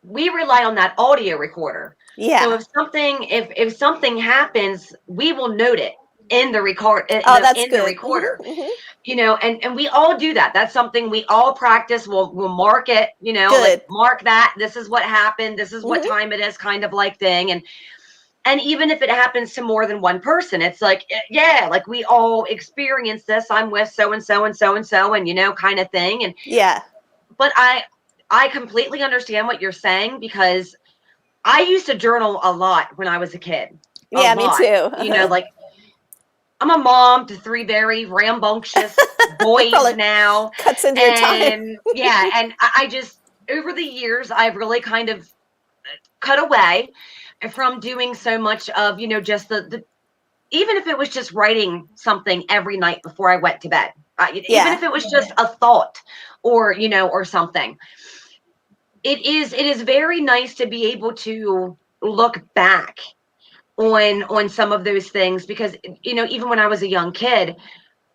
Speaker 2: we rely on that audio recorder.
Speaker 3: Yeah.
Speaker 2: So if something happens, we will note it in the the recorder. And we all do that. That's something we all practice. We'll mark it, like, mark that this is what happened, this is what time it is, kind of like thing. And even if it happens to more than one person, it's like, like we all experience this. I'm with so and so and so and so, and kind of thing. And but I completely understand what you're saying, because I used to journal a lot when I was a kid.
Speaker 3: Yeah, me too.
Speaker 2: Like, I'm a mom to 3 very rambunctious boys now.
Speaker 3: Cuts into your time.
Speaker 2: And I just, over the years, I've really kind of cut away from doing so much of, just the even if it was just writing something every night before I went to bed, even if it was just a thought or, or something. It is very nice to be able to look back on some of those things, because even when I was a young kid,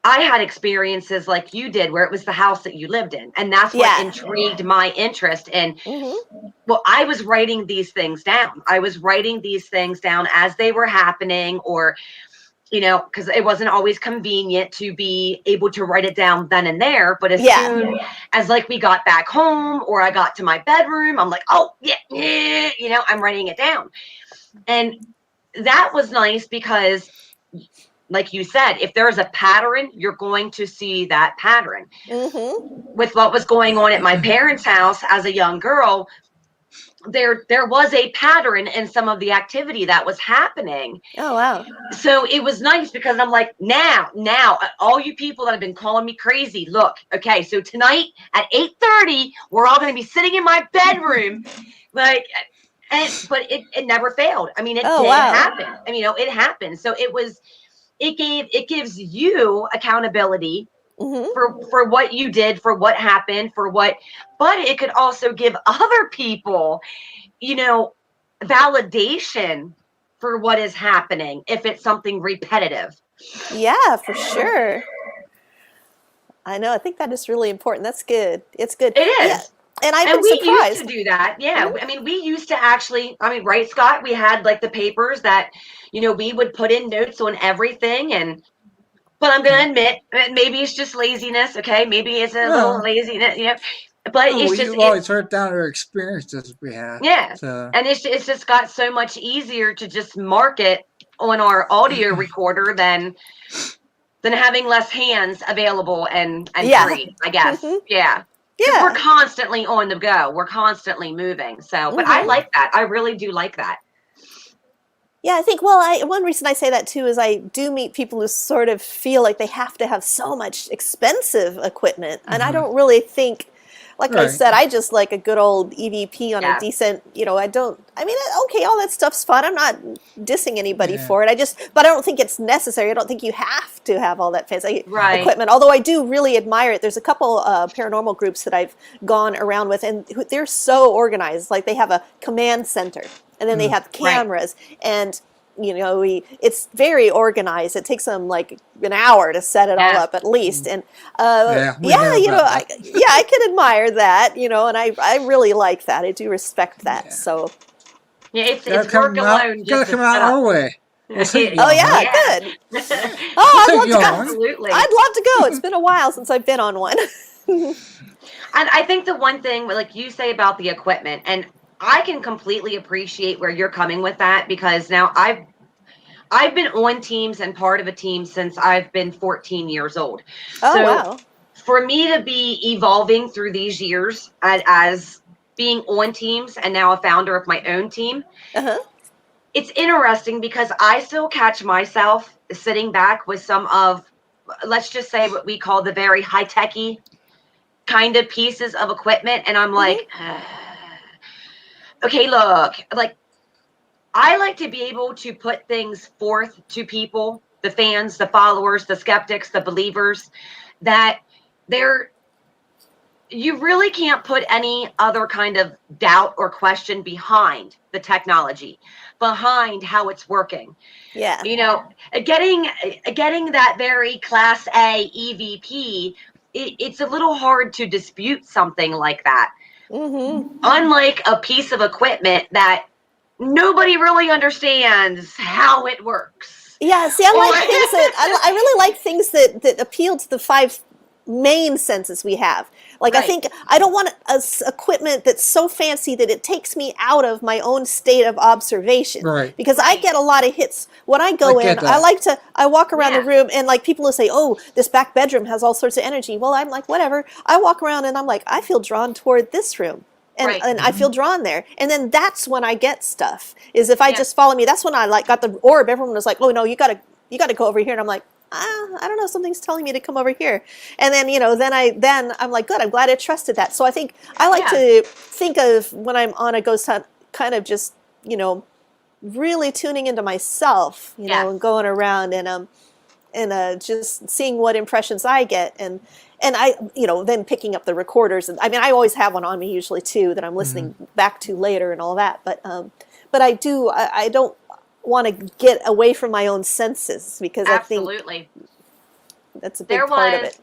Speaker 2: I had experiences like you did, where it was the house that you lived in, and that's what intrigued my interest in. Well, I was writing these things down. I was writing these things down as they were happening, or because it wasn't always convenient to be able to write it down then and there. But as soon as like we got back home, or I got to my bedroom, I'm like, oh yeah, I'm writing it down. And that was nice, because like you said, if there's a pattern, you're going to see that pattern. With what was going on at my parents' house as a young girl, there was a pattern in some of the activity that was happening.
Speaker 3: Oh, wow.
Speaker 2: So it was nice, because I'm like, now, all you people that have been calling me crazy, look, okay, so tonight at 8:30, we're all going to be sitting in my bedroom, like, but it never failed. I mean, it did happen. I mean, it happened. So it gives you accountability for what you did, for what happened, but it could also give other people, validation for what is happening if it's something repetitive.
Speaker 3: Yeah, for sure. I know. I think that is really important. That's good. It's good.
Speaker 2: It is.
Speaker 3: Yeah. And I've been
Speaker 2: we
Speaker 3: surprised.
Speaker 2: used to do that. Yeah. I mean, we used to actually, right, Scott? We had like the papers that, we would put in notes on everything. But I'm going to admit, maybe it's just laziness. Okay. Maybe it's a little laziness, but
Speaker 1: we've always heard down our experiences we had.
Speaker 2: Yeah. So. And it's just got so much easier to just mark it on our audio recorder than having less hands available and free, I guess. Yeah. Because we're
Speaker 3: Yeah.
Speaker 2: constantly on the go. We're constantly moving. So, but I like that. I really do like that.
Speaker 3: Yeah, I think, one reason I say that too is I do meet people who sort of feel like they have to have so much expensive equipment. And I don't really think, like I
Speaker 1: Right.
Speaker 3: said, I just like a good old EVP on a
Speaker 2: Yeah.
Speaker 3: decent, I mean, okay, all that stuff's fun. I'm not dissing anybody
Speaker 1: Yeah.
Speaker 3: for it. But I don't think it's necessary. I don't think you have to have all that fancy
Speaker 2: Right.
Speaker 3: equipment. Although I do really admire it. There's a couple paranormal groups that I've gone around with, and they're so organized. Like they have a command center, and then they have cameras, and it's very organized. It takes them like an hour to set it all up at least. And
Speaker 1: we know about that.
Speaker 3: I can admire that, and I really like that. I do respect that. So
Speaker 2: Yeah, it's
Speaker 1: Gotta
Speaker 2: work
Speaker 1: come out,
Speaker 2: alone.
Speaker 1: gotta
Speaker 2: Just to
Speaker 1: come out
Speaker 2: set
Speaker 1: our
Speaker 2: up.
Speaker 1: way. We'll take you
Speaker 3: oh
Speaker 1: on,
Speaker 3: yeah,
Speaker 1: huh?
Speaker 3: good.
Speaker 2: Yeah.
Speaker 3: Oh,
Speaker 1: We'll
Speaker 3: I'd
Speaker 1: take you
Speaker 3: love to go.
Speaker 1: on.
Speaker 2: Absolutely.
Speaker 3: I'd love to go. It's been a while since I've been on one.
Speaker 2: And I think the one thing, like you say about the equipment, and I can completely appreciate where you're coming with that, because now I've been on teams and part of a team since I've been 14 years old.
Speaker 3: Oh,
Speaker 2: So
Speaker 3: wow.
Speaker 2: for me to be evolving through these years as being on teams and now a founder of my own team,
Speaker 3: Uh-huh.
Speaker 2: it's interesting because I still catch myself sitting back with some of, let's just say, what we call the very high-techy kind of pieces of equipment. And I'm like, okay, look, like, I like to be able to put things forth to people, the fans, the followers, the skeptics, the believers, that you really can't put any other kind of doubt or question behind the technology, behind how it's working.
Speaker 3: Yeah.
Speaker 2: Getting that very class A EVP, it's a little hard to dispute something like that.
Speaker 3: Mm-hmm.
Speaker 2: Unlike a piece of equipment that nobody really understands how it works.
Speaker 3: Yeah, see, I like things that I really like things that appeal to the five main senses we have. Like,
Speaker 2: Right.
Speaker 3: I think I don't want equipment that's so fancy that it takes me out of my own state of observation.
Speaker 1: Right.
Speaker 3: Because I get a lot of hits when I go
Speaker 1: I get
Speaker 3: in.
Speaker 1: that.
Speaker 3: I walk around the
Speaker 2: Yeah.
Speaker 3: room, and like people will say, "Oh, this back bedroom has all sorts of energy." Well, I'm like, whatever. I walk around and I'm like, I feel drawn toward this room. And,
Speaker 2: Right.
Speaker 3: and I feel drawn there. And then that's when I get stuff. Is if I
Speaker 2: Yeah.
Speaker 3: just follow me, that's when I like got the orb. Everyone was like, "Oh no, you gotta go over here." And I'm like, I don't know, something's telling me to come over here. And then, then I'm like, good, I'm glad I trusted that. So I think I like to think of when I'm on a ghost hunt, kind of just, really tuning into myself,
Speaker 2: Yes.
Speaker 3: and going around and just seeing what impressions I get, and I, then picking up the recorders. And I mean, I always have one on me usually too that I'm listening back to later and all that. But I don't want to get away from my own senses, because
Speaker 2: Absolutely.
Speaker 3: I think that's a big part of it.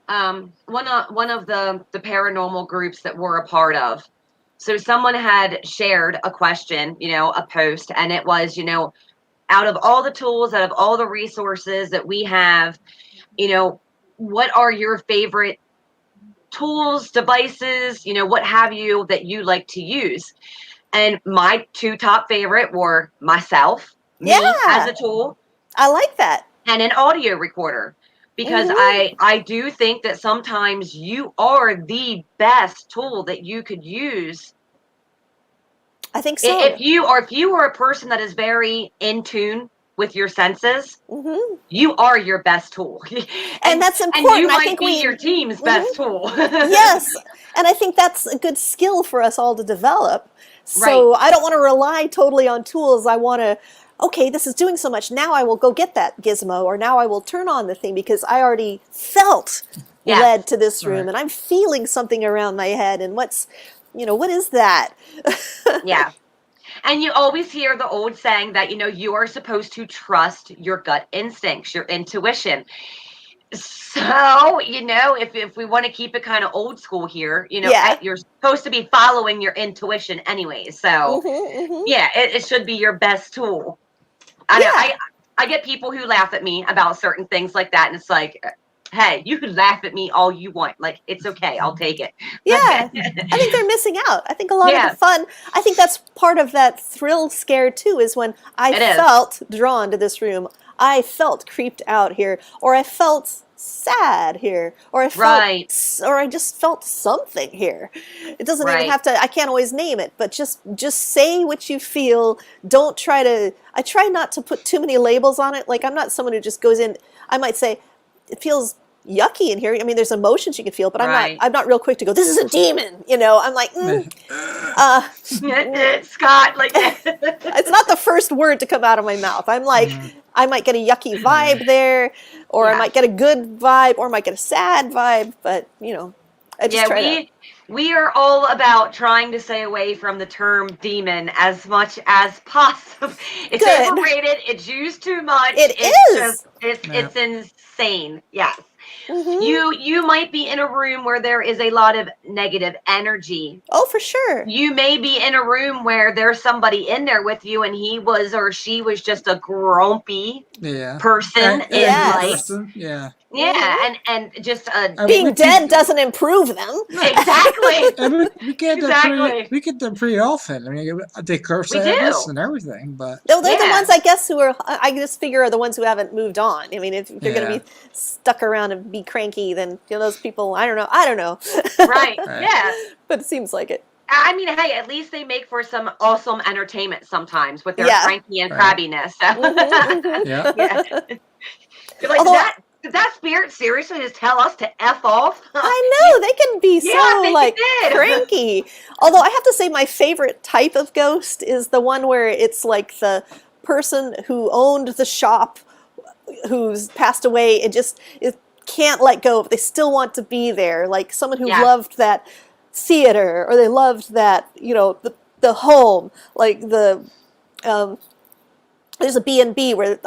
Speaker 2: One of the paranormal groups that we're a part of. So someone had shared a question, a post, and it was, out of all the tools, out of all the resources that we have, what are your favorite tools, devices, what have you that you like to use? And my two top favorite were myself, me as a tool,
Speaker 3: I like that.
Speaker 2: and an audio recorder. Because I do think that sometimes you are the best tool that you could use.
Speaker 3: I think so.
Speaker 2: If you are a person that is very in tune with your senses, you are your best tool.
Speaker 3: and that's important.
Speaker 2: And you
Speaker 3: I
Speaker 2: might
Speaker 3: think
Speaker 2: be your team's best tool.
Speaker 3: Yes, and I think that's a good skill for us all to develop. So I don't want to rely totally on tools. I want to, okay, this is doing so much. Now I will go get that gizmo, or now I will turn on the thing because I already felt led to this room, and I'm feeling something around my head. And what is that?
Speaker 2: Yeah. And you always hear the old saying that, you are supposed to trust your gut instincts, your intuition. So, if we want to keep it kind of old school here, you're supposed to be following your intuition anyways. So, it should be your best tool. I get people who laugh at me about certain things like that, and it's like, hey, you can laugh at me all you want. Like, it's okay. I'll take it.
Speaker 3: Yeah. I think they're missing out. I think a lot of the fun, I think that's part of that thrill scare too, is when I felt drawn to this room. I felt creeped out here, or I felt sad here, or
Speaker 2: Right.
Speaker 3: or I just felt something here. It doesn't even
Speaker 2: Right.
Speaker 3: have to. I can't always name it, but just say what you feel. Don't try to. I try not to put too many labels on it. Like I'm not someone who just goes in. I might say it feels yucky in here. I mean, there's emotions you can feel, but
Speaker 2: Right.
Speaker 3: I'm not real quick to go, this is a demon, you know. I'm like,
Speaker 2: Scott, like
Speaker 3: it's not the first word to come out of my mouth. I'm like, I might get a yucky vibe there, or I
Speaker 2: Yeah.
Speaker 3: might get a good vibe, or I might get a sad vibe, but you know, I just try to.
Speaker 2: We are all about trying to stay away from the term demon as much as possible. It's
Speaker 3: Good.
Speaker 2: overrated. It's used too much.
Speaker 3: It
Speaker 2: It's
Speaker 3: is.
Speaker 2: it's insane. Yes.
Speaker 3: Mhm.
Speaker 2: You might be in a room where there is a lot of negative energy.
Speaker 3: Oh, for sure.
Speaker 2: You may be in a room where there's somebody in there with you and he was or she was just a grumpy person in
Speaker 3: Yes.
Speaker 2: life.
Speaker 1: Yeah.
Speaker 2: Yeah, and just
Speaker 3: Being dead doesn't improve them.
Speaker 2: exactly.
Speaker 1: And we get
Speaker 2: Exactly.
Speaker 1: we get them pretty often. I mean, they curse
Speaker 2: We
Speaker 1: at us
Speaker 2: do.
Speaker 1: and everything, but
Speaker 3: No, they're the
Speaker 2: Yeah.
Speaker 3: ones I guess who are. I just figure are the ones who haven't moved on. I mean, if they're going to be stuck around and be cranky, then you know those people. I don't know.
Speaker 2: Right.
Speaker 1: Right.
Speaker 2: Yeah.
Speaker 3: But it seems like it.
Speaker 2: I mean, hey, at least they make for some awesome entertainment sometimes with their
Speaker 3: Yeah.
Speaker 2: cranky and
Speaker 1: Right.
Speaker 2: crabbiness. So.
Speaker 1: yeah.
Speaker 2: Yeah. You're like,
Speaker 3: Although-
Speaker 2: did that spirit seriously just tell us to F off?
Speaker 3: I know they can be
Speaker 2: Yeah,
Speaker 3: so
Speaker 2: they
Speaker 3: like
Speaker 2: did.
Speaker 3: cranky. Although I have to say, my favorite type of ghost is the one where it's like the person who owned the shop, who's passed away, and just can't let go. But they still want to be there, like someone who
Speaker 2: Yeah.
Speaker 3: loved that theater, or they loved that, you know, the home, like the. There's a B&B where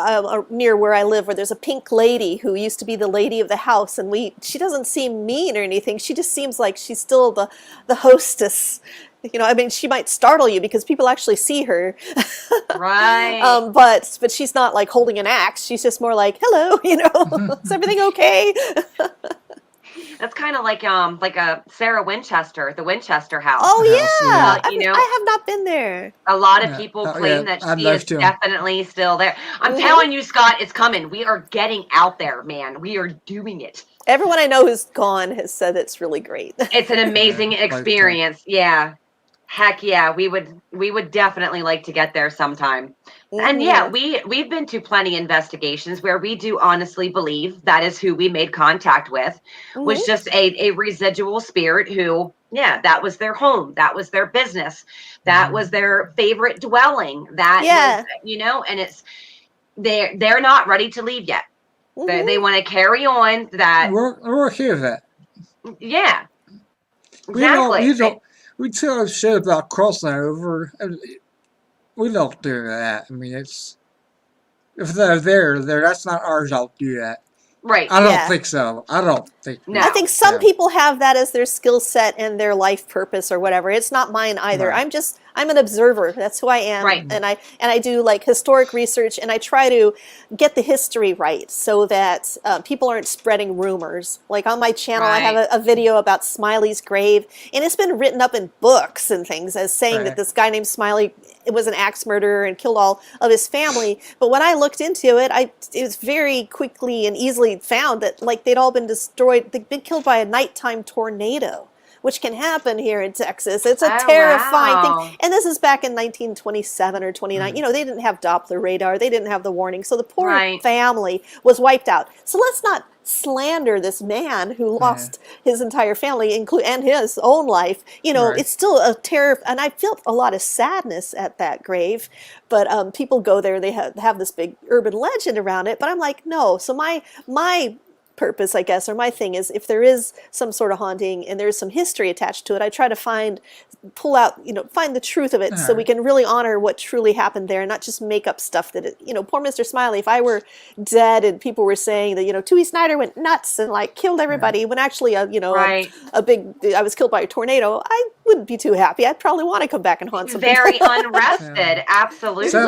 Speaker 3: near where I live, where there's a pink lady who used to be the lady of the house, and she doesn't seem mean or anything. She just seems like she's still the hostess. You know, I mean, she might startle you because people actually see her.
Speaker 2: Right.
Speaker 3: But she's not like holding an axe. She's just more like, hello, you know, is everything okay?
Speaker 2: That's kind of like a Sarah Winchester, the Winchester house.
Speaker 3: Oh
Speaker 1: House,
Speaker 3: yeah,
Speaker 2: you know?
Speaker 3: I have not been there.
Speaker 2: A lot of
Speaker 1: Yeah.
Speaker 2: people
Speaker 1: Oh,
Speaker 2: claim
Speaker 1: yeah.
Speaker 2: that
Speaker 1: I'd
Speaker 2: she
Speaker 1: love
Speaker 2: is
Speaker 1: to.
Speaker 2: definitely still there. I'm telling you, Scott, it's coming. We are getting out there, man. We are doing it.
Speaker 3: Everyone I know who's gone has said it's really great.
Speaker 2: It's an amazing
Speaker 1: Yeah, quite the time.
Speaker 2: experience. Yeah. Heck yeah, we would definitely like to get there sometime. And yeah, we've been to plenty investigations where we do honestly believe that is who we made contact with, was just a residual spirit who, yeah, that was their home, that was their business, that was their favorite dwelling, that was, you know, and it's they're not ready to leave yet. They want to carry on that.
Speaker 1: We're here for that.
Speaker 2: Yeah. Exactly.
Speaker 1: We tell shit about crossing over. We don't do that. I mean, it's if they're there, that's not our job to do that.
Speaker 2: Right.
Speaker 1: I don't think so. I don't think.
Speaker 2: No.
Speaker 3: I think some people have that as their skill set and their life purpose or whatever. It's not mine either.
Speaker 1: Right.
Speaker 3: I'm an observer. That's who I am.
Speaker 2: Right.
Speaker 3: And I do like historic research, and I try to get the history right so that people aren't spreading rumors. Like on my channel, I have a video about Smiley's grave, and it's been written up in books and things as saying that this guy named Smiley was an axe murderer and killed all of his family. But when I looked into it, it was very quickly and easily found that like they'd all been destroyed. They'd been killed by a nighttime tornado, which can happen here in Texas. It's a terrifying thing. And this is back in 1927 or 29. You know, they didn't have Doppler radar. They didn't have the warning. So the poor family was wiped out. So let's not slander this man who lost his entire family and his own life. You know, it's still a terror. And I felt a lot of sadness at that grave. But people go there. They have this big urban legend around it. But I'm like, no. So my purpose, I guess, or my thing is, if there is some sort of haunting and there's some history attached to it, I try to find the truth of it, so we can really honor what truly happened there and not just make up stuff that poor Mr. Smiley, if I were dead and people were saying that, Tui Snider went nuts and like killed everybody, when actually, I was killed by a tornado, I wouldn't be too happy. I'd probably want to come back and haunt something.
Speaker 2: Very unrested, absolutely.
Speaker 1: So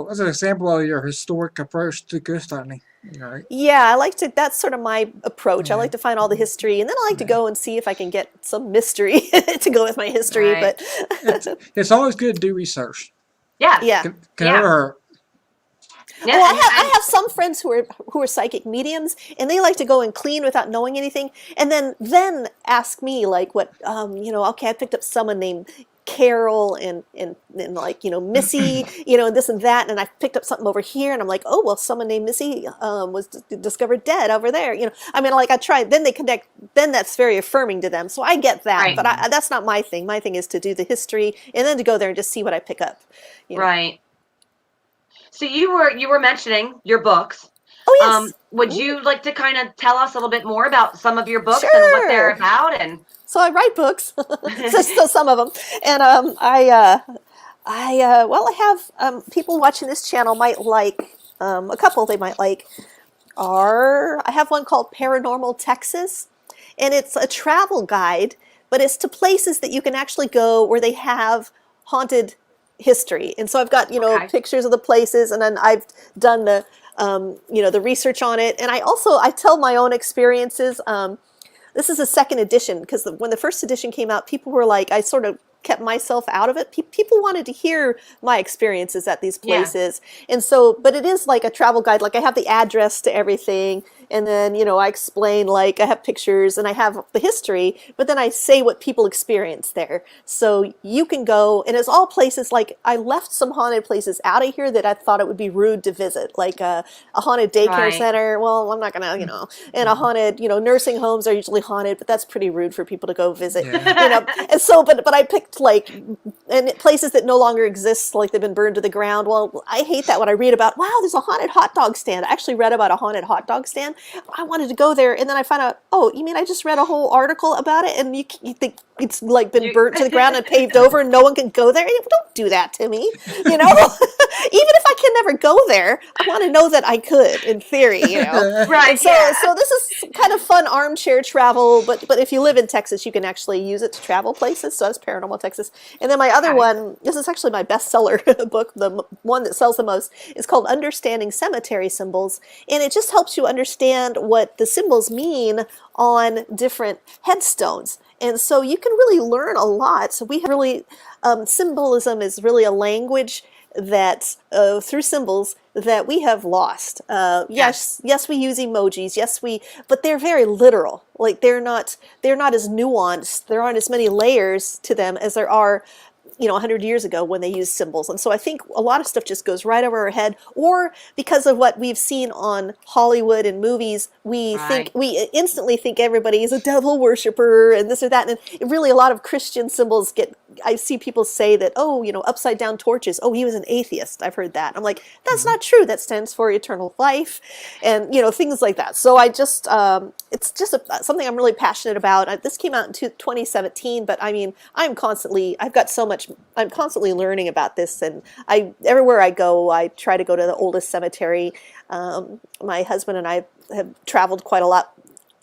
Speaker 1: that's an example of your historic approach to ghost hunting. Right.
Speaker 3: Yeah, I like to. That's sort of my approach. I like to find all the history, and then I like to go and see if I can get some mystery to go with my history.
Speaker 2: Right.
Speaker 3: But
Speaker 1: it's always good to do research.
Speaker 2: Yeah.
Speaker 3: Yeah.
Speaker 1: Can never hurt.
Speaker 2: Yeah,
Speaker 3: Oh,
Speaker 2: and
Speaker 3: I have some friends who are psychic mediums, and they like to go and clean without knowing anything, and then ask me like, what, okay, I picked up someone named Carol and like, Missy, and this and that, and I picked up something over here, and I'm like, oh, well, someone named Missy was discovered dead over there. I mean, like, I try, then they connect, then that's very affirming to them. So I get that,
Speaker 2: Right.
Speaker 3: but that's not my thing. My thing is to do the history and then to go there and just see what I pick up.
Speaker 2: Right. So you were mentioning your books.
Speaker 3: Oh, yes.
Speaker 2: Would you like to kind of tell us a little bit more about some of your books and what they're
Speaker 3: Sure.
Speaker 2: about? And
Speaker 3: So I write books, so some of them, and I have people watching this channel might like a couple they might like I have one called Paranormal Texas, and it's a travel guide, but it's to places that you can actually go where they have haunted history. And so I've got
Speaker 2: Okay.
Speaker 3: pictures of the places, and then I've done the the research on it, and I tell my own experiences. This is a second edition because when the first edition came out, people were like, I sort of kept myself out of it. People wanted to hear my experiences at these places. And so, but it is like a travel guide. Like I have the address to everything. And then, I explain, like I have pictures and I have the history, but then I say what people experience there. So you can go, and it's all places, like I left some haunted places out of here that I thought it would be rude to visit, like a haunted daycare
Speaker 2: Right.
Speaker 3: center. Well, I'm not going to, and a haunted, nursing homes are usually haunted, but that's pretty rude for people to go visit, And so, but I picked like, and places that no longer exist, like they've been burned to the ground. Well, I hate that when I read about, wow, there's a haunted hot dog stand. I actually read about a haunted hot dog stand. I wanted to go there, and then I found out, oh, you mean I just read a whole article about it, and you think it's like been burnt to the ground and paved over, and no one can go there? Don't do that to me, Even if I can never go there, I want to know that I could, in theory,
Speaker 2: Right.
Speaker 3: And so this is kind of fun armchair travel, but if you live in Texas, you can actually use it to travel places. So that's Paranormal Texas. And then my other one, this is actually my bestseller book, the one that sells the most, is called Understanding Cemetery Symbols, and it just helps you understand what the symbols mean on different headstones. And so you can really learn a lot. So we have really, symbolism is really a language that through symbols that we have lost. Yes, we use emojis. But they're very literal. Like they're not as nuanced. There aren't as many layers to them as there are 100 years ago when they used symbols. And so I think a lot of stuff just goes right over our head, or because of what we've seen on Hollywood and movies, we instantly think everybody is a devil worshiper and this or that. And really a lot of Christian symbols I see people say that, upside down torches, oh, he was an atheist. I've heard that. I'm like, that's not true. That stands for eternal life and, things like that. So I just, it's just something I'm really passionate about. This came out in 2017, but I mean, I'm constantly learning about this, and everywhere I go, I try to go to the oldest cemetery. My husband and I have traveled quite a lot.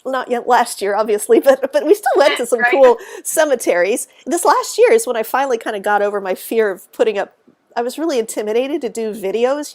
Speaker 3: Not yet last year, obviously, but we still went to some cool cemeteries. This last year is when I finally kind of got over my fear of putting up. I was really intimidated to do videos,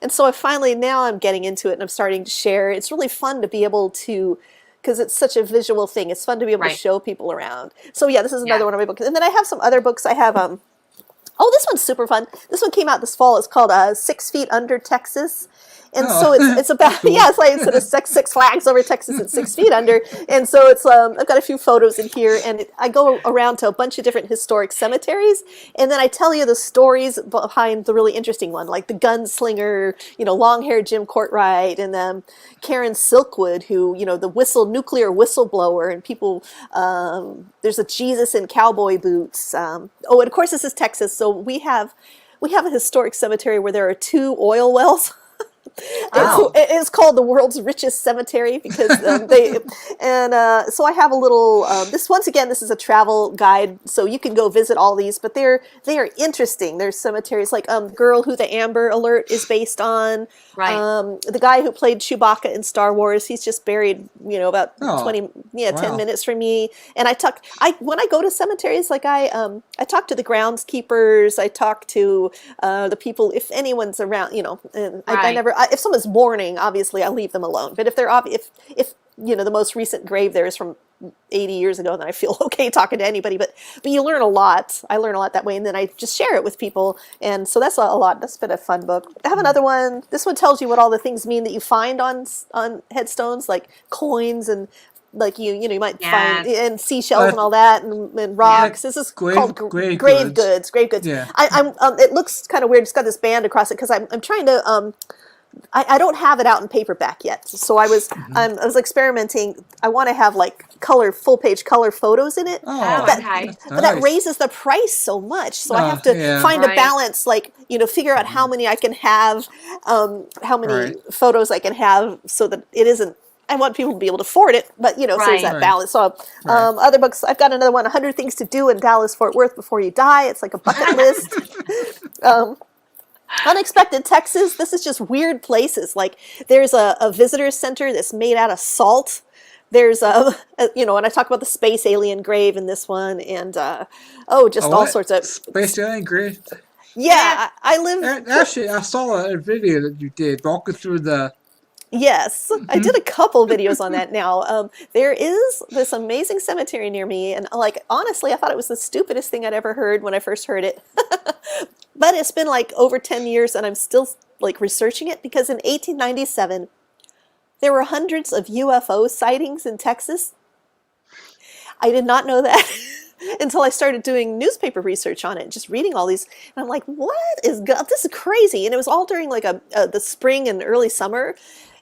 Speaker 3: and so now I'm getting into it and I'm starting to share. It's really fun to be able to, because it's such a visual thing. It's fun to be able to show people around. So yeah, this is another one of my books. And then I have some other books. I have, this one's super fun. This one came out this fall. It's called 6 Feet Under Texas. And so it's about, it's like sort of six flags over Texas at 6 feet under. And so it's, I've got a few photos in here, and I go around to a bunch of different historic cemeteries. And then I tell you the stories behind the really interesting one, like the gunslinger, long-haired Jim Courtwright, and Karen Silkwood, who, the nuclear whistleblower, and people, there's a Jesus in cowboy boots. And of course this is Texas. So we have a historic cemetery where there are 2 oil wells. It's called the world's richest cemetery because so I have a little, this is a travel guide, so you can go visit all these, but they are interesting. There's cemeteries like girl who the Amber Alert is based on.
Speaker 2: Right.
Speaker 3: The guy who played Chewbacca in Star Wars, he's just buried, about 10 minutes from me. And when I go to cemeteries, like I talk to the groundskeepers, I talk to the people, if anyone's around, and I never, if someone's mourning, obviously I leave them alone. But if they're the most recent grave there is from 80 years ago, then I feel okay talking to anybody. But you learn a lot. I learn a lot that way, and then I just share it with people. And so that's a lot. That's been a fun book. I have another one. This one tells you what all the things mean that you find on headstones, like coins and like you might find and seashells and all that and rocks. This is called grave goods. Grave goods.
Speaker 1: Yeah.
Speaker 3: I'm it looks kind of weird. It's got this band across it because I'm trying to I don't have it out in paperback yet. So I was experimenting. I want to have like full page color photos in it. But that raises the price so much. So I have to find a balance, like, figure out how many I can have, how many photos I can have so that it isn't, I want people to be able to afford it, but so there's that balance. So other books, I've got another one, 100 Things to Do in Dallas Fort Worth Before You Die. It's like a bucket list. Unexpected Texas. This is just weird places. Like there's a visitor center that's made out of salt. There's and I talk about the space alien grave in this one, and all sorts of
Speaker 1: space alien grave.
Speaker 3: Yeah, I live.
Speaker 1: Actually, I saw a video that you did walking through the.
Speaker 3: Yes, I did a couple videos on that now. There is this amazing cemetery near me, and like honestly, I thought it was the stupidest thing I'd ever heard when I first heard it. But it's been like over 10 years, and I'm still like researching it because in 1897, there were hundreds of UFO sightings in Texas. I did not know that until I started doing newspaper research on it, just reading all these. And I'm like, this is crazy. And it was all during like the spring and early summer.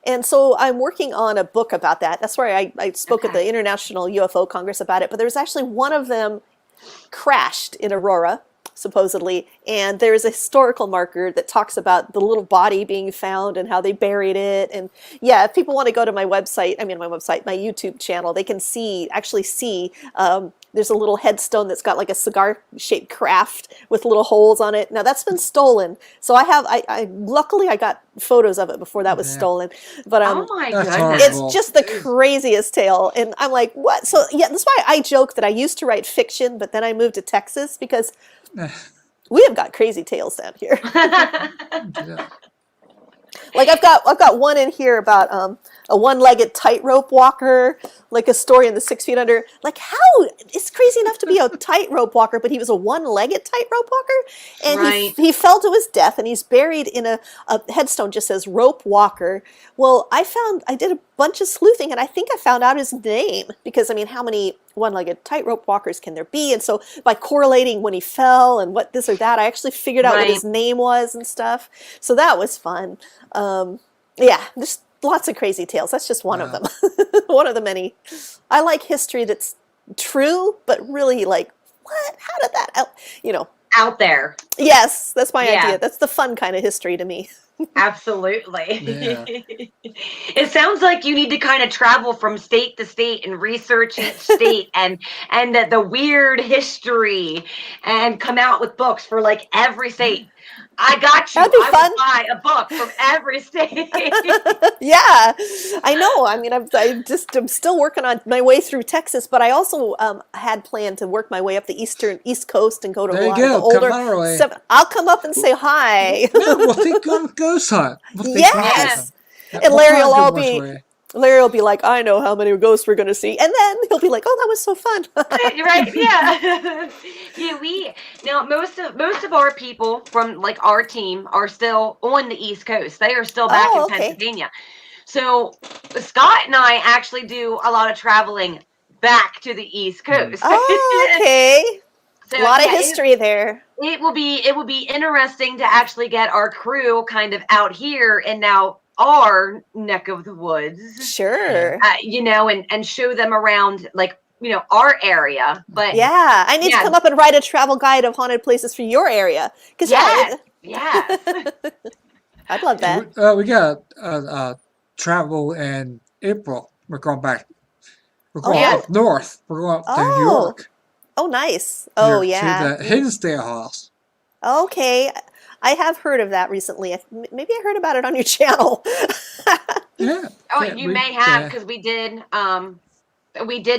Speaker 3: And so I'm working on a book about that. That's where I spoke at the International UFO Congress about it. But there was actually one of them crashed in Aurora, supposedly, and there's a historical marker that talks about the little body being found and how they buried it. And yeah, if people want to go to my website, my YouTube channel, they can actually see there's a little headstone that's got like a cigar-shaped craft with little holes on it. Now that's been stolen, so luckily I got photos of it before that was stolen. But
Speaker 2: oh my goodness,
Speaker 3: it's just the craziest tale, and I'm like, what? So yeah, that's why I joke that I used to write fiction, but then I moved to Texas because we have got crazy tales down here. Like I've got one in here about a one-legged tightrope walker, like a story in the 6 Feet Under. Like how it's crazy enough to be a tightrope walker, but he was a one-legged tightrope walker, and he fell to his death, and he's buried in a headstone just says rope walker. Well, I did a bunch of sleuthing, and I think I found out his name because how many one-legged tightrope walkers can there be? And so by correlating when he fell and what this or that, I actually figured out what his name was and stuff. So that was fun. Just lots of crazy tales. That's just one of them. One of the many. I like history that's true, but really like, what? How did that
Speaker 2: out there?
Speaker 3: Yes, that's my idea. That's the fun kind of history to me.
Speaker 2: Absolutely.
Speaker 1: Yeah.
Speaker 2: It sounds like you need to kind of travel from state to state and research each state and the weird history and come out with books for like every state. I got you.
Speaker 3: That'd be fun.
Speaker 2: Will buy a book from every state.
Speaker 3: Yeah, I know. I'm still working on my way through Texas, but I also had planned to work my way up the East Coast and go to a lot of the older. I'll come up and say hi.
Speaker 1: Yeah, we'll think on ghost hunt.
Speaker 3: Yes, and Larry will be like, I know how many ghosts we're going to see. And then he'll be like, oh, that was so fun.
Speaker 2: Right, yeah. Now, most of our people from like our team are still on the East Coast. They are still back in Pennsylvania. So Scott and I actually do a lot of traveling back to the East Coast.
Speaker 3: Oh, okay. So, a lot of history there.
Speaker 2: It will be interesting to actually get our crew kind of out here and now our neck of the woods,
Speaker 3: sure,
Speaker 2: and show them around like our area. But
Speaker 3: yeah, I need to come up and write a travel guide of haunted places for your area because I'd love that.
Speaker 1: We got travel in April. We're going back. We're going up north. We're going up to New York.
Speaker 3: Oh, nice. Oh,
Speaker 1: to the Hinsdale House.
Speaker 3: Okay. I have heard of that recently. Maybe I heard about it on your channel.
Speaker 1: Yeah.
Speaker 2: Oh, you may have, because we did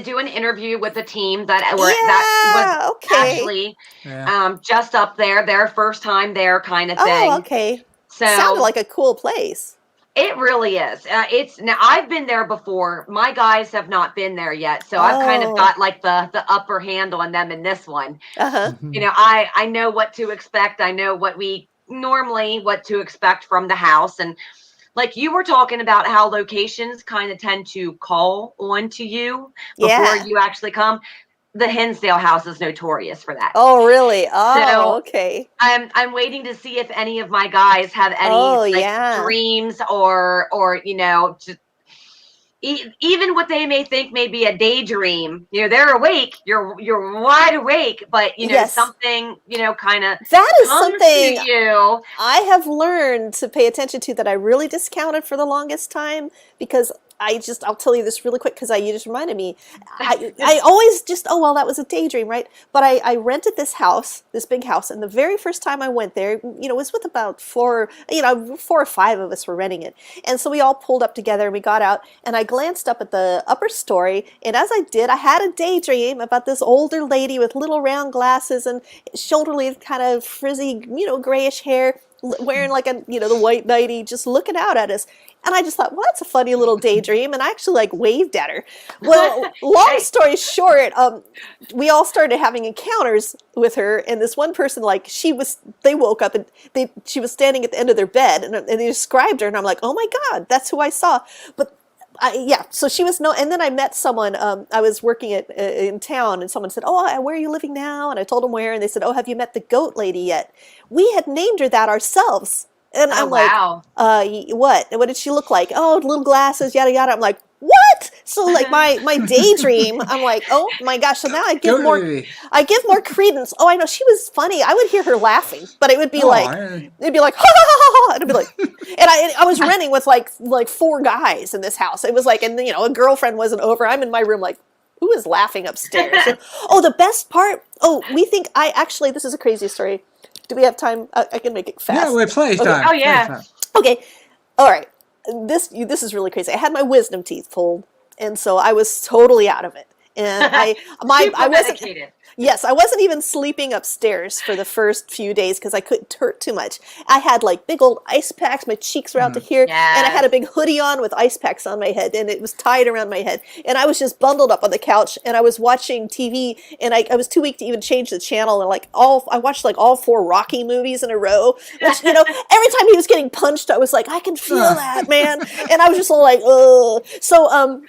Speaker 2: do an interview with a team that was actually just up there, their first time there kind of thing.
Speaker 3: Oh, okay.
Speaker 2: So
Speaker 3: sounded like a cool place.
Speaker 2: It really is. It's now I've been there before. My guys have not been there yet, so I've kind of
Speaker 3: Oh,
Speaker 2: got like the upper hand on them in this one.
Speaker 3: uh-huh.
Speaker 2: You know, I know what to expect. I know what to expect from the house, and like you were talking about how locations kind of tend to call on to you before
Speaker 3: Yeah.
Speaker 2: you actually come. The Hinsdale house is notorious for that.
Speaker 3: Oh, really? Oh,
Speaker 2: So
Speaker 3: okay.
Speaker 2: I'm waiting to see if any of my guys have any
Speaker 3: Oh,
Speaker 2: like
Speaker 3: yeah.
Speaker 2: dreams or just even what they may think may be a daydream. You know, they're awake. You're wide awake, but
Speaker 3: Yes.
Speaker 2: something kind of
Speaker 3: That is
Speaker 2: comes to
Speaker 3: something
Speaker 2: you.
Speaker 3: I have learned to pay attention to that I really discounted for the longest time because I'll tell you this really quick because you just reminded me. I always just, oh, well, that was a daydream, right? But I rented this house, this big house, and the very first time I went there, it was with about four or five of us were renting it. And so we all pulled up together and we got out and I glanced up at the upper story. And as I did, I had a daydream about this older lady with little round glasses and shoulder-length kind of frizzy, grayish hair, wearing like the white nightie, just looking out at us. And I just thought, well, that's a funny little daydream. And I actually like waved at her. Well, long story short, we all started having encounters with her. And this one person, they woke up and she was standing at the end of their bed and they described her. And I'm like, oh my God, that's who I saw. But so she was and then I met someone, I was working in town and someone said, oh, where are you living now? And I told them where, and they said, oh, have you met the goat lady yet? We had named her that ourselves. And I'm like,
Speaker 2: wow.
Speaker 3: What did she look like? Oh, little glasses, yada, yada. I'm like, what? So like my daydream, I'm like, oh my gosh. So now I give more credence. Oh, I know. She was funny. I would hear her laughing, but it would be it'd be like, ha, ha, ha, ha, ha. It'd be like, and I was renting with like four guys in this house. It was like, and a girlfriend wasn't over. I'm in my room like, who is laughing upstairs? And, the best part. Oh, this is a crazy story. Do we have time? I can make it fast.
Speaker 1: Yeah, we're playtime.
Speaker 2: Okay. Oh, yeah.
Speaker 3: Okay. All right. This is really crazy. I had my wisdom teeth pulled, and so I was totally out of it. And I wasn't. Yes, I wasn't even sleeping upstairs for the first few days because I couldn't hurt too much. I had like big old ice packs. My cheeks were out to here.
Speaker 2: Yes.
Speaker 3: And I had a big hoodie on with ice packs on my head. And it was tied around my head. And I was just bundled up on the couch. And I was watching TV. And I was too weak to even change the channel. And I watched like all four Rocky movies in a row. Which, every time he was getting punched, I was like, I can feel that, man. And I was just all like, ugh. So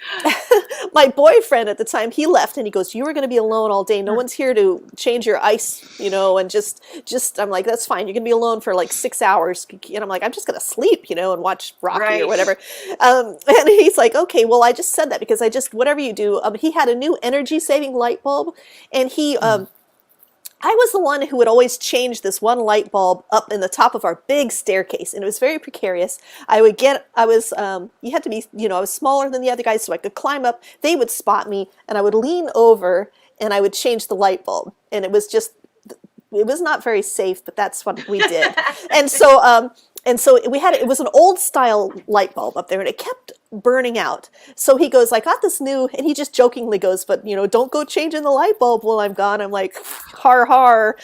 Speaker 3: my boyfriend at the time, he left. And he goes, you were going to be alone all day. No one's here to change your ice, and just I'm like, that's fine. You're gonna be alone for like 6 hours. And I'm like, I'm just gonna sleep, and watch Rocky or whatever. And he's like, okay, well, I just said that because whatever you do. He had a new energy saving light bulb, and he I was the one who would always change this one light bulb up in the top of our big staircase, and it was very precarious. You had to be, I was smaller than the other guys, so I could climb up. They would spot me, and I would lean over, and I would change the light bulb. And it was not very safe, but that's what we did. And so it was an old style light bulb up there, and it kept burning out. So he goes, I got this new, and he just jokingly goes, but don't go changing the light bulb while I'm gone. I'm like, har har.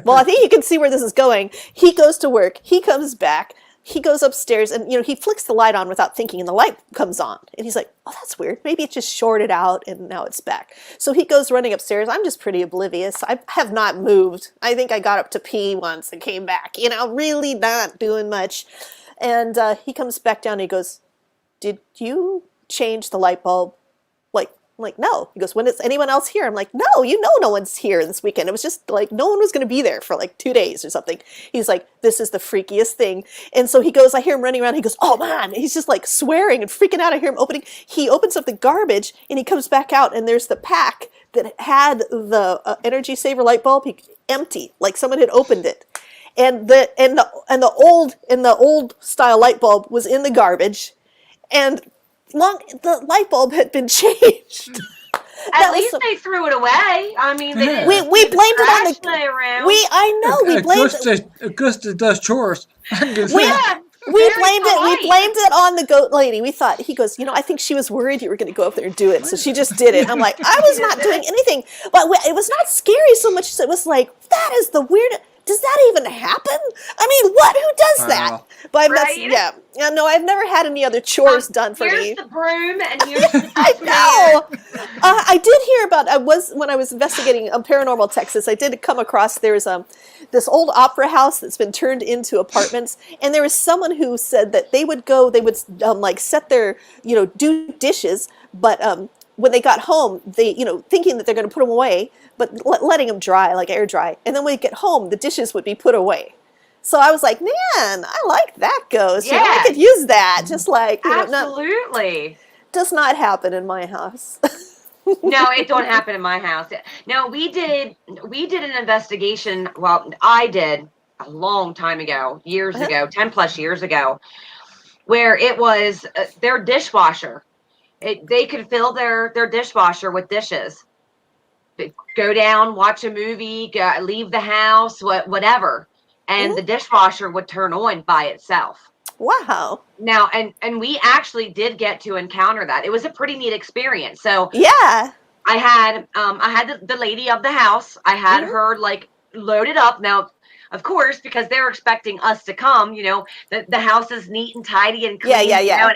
Speaker 3: Well, I think you can see where this is going. He goes to work. He comes back. He goes upstairs and, he flicks the light on without thinking and the light comes on. And he's like, oh, that's weird. Maybe it just shorted out and now it's back. So he goes running upstairs. I'm just pretty oblivious. I have not moved. I think I got up to pee once and came back, really not doing much. And he comes back down and he goes, did you change the light bulb? I'm like, no. He goes, when is anyone else here? I'm like, no, no one's here this weekend. It was just like, no one was going to be there for like 2 days or something. He's like, this is the freakiest thing. And so he goes, I hear him running around. He goes, oh man. He's just like swearing and freaking out. I hear him opening. He opens up the garbage and he comes back out and there's the pack that had the energy saver light bulb. Empty, like someone had opened it. And the old style light bulb was in the garbage. And the light bulb had been changed.
Speaker 2: At least they threw it away. I mean, they didn't.
Speaker 3: We blamed it on the.
Speaker 2: Around.
Speaker 3: I know we blamed.
Speaker 1: Augusta does chores.
Speaker 3: We blamed it on the goat lady. We thought, he goes, I think she was worried you were going to go up there and do it, so she just did it. I'm like, I was not doing anything, but it was not scary so much as it was like, that is the weirdest. does that even happen? I mean, what? Who does that?
Speaker 1: Wow.
Speaker 3: But that's,
Speaker 2: Right?
Speaker 3: yeah. No, I've never had any other chores done for
Speaker 2: Here's
Speaker 3: me.
Speaker 2: the broom, and here's the
Speaker 3: I
Speaker 2: dustpan.
Speaker 3: know. I did hear about. When I was investigating Paranormal Texas, I did come across there's this old opera house that's been turned into apartments, and there was someone who said that they would like set their do dishes, but when they got home, they thinking that they're going to put them away, but letting them dry, like air dry, and then when they get home, the dishes would be put away. So I was like, man, I like that ghost.
Speaker 2: Yeah.
Speaker 3: I could use that. Just like
Speaker 2: Absolutely.
Speaker 3: does not happen in my house.
Speaker 2: No, it don't happen in my house. No, we did an investigation. Well, I did a long time ago, years ago, 10 plus years ago, where it was their dishwasher. They could fill their dishwasher with dishes. Go down, watch a movie, leave the house, whatever. And the dishwasher would turn on by itself.
Speaker 3: Wow.
Speaker 2: Now, and we actually did get to encounter that. It was a pretty neat experience. So
Speaker 3: yeah,
Speaker 2: I had the lady of the house. I had her like loaded up. Now, of course, because they're expecting us to come, the house is neat and tidy and clean.
Speaker 3: Yeah.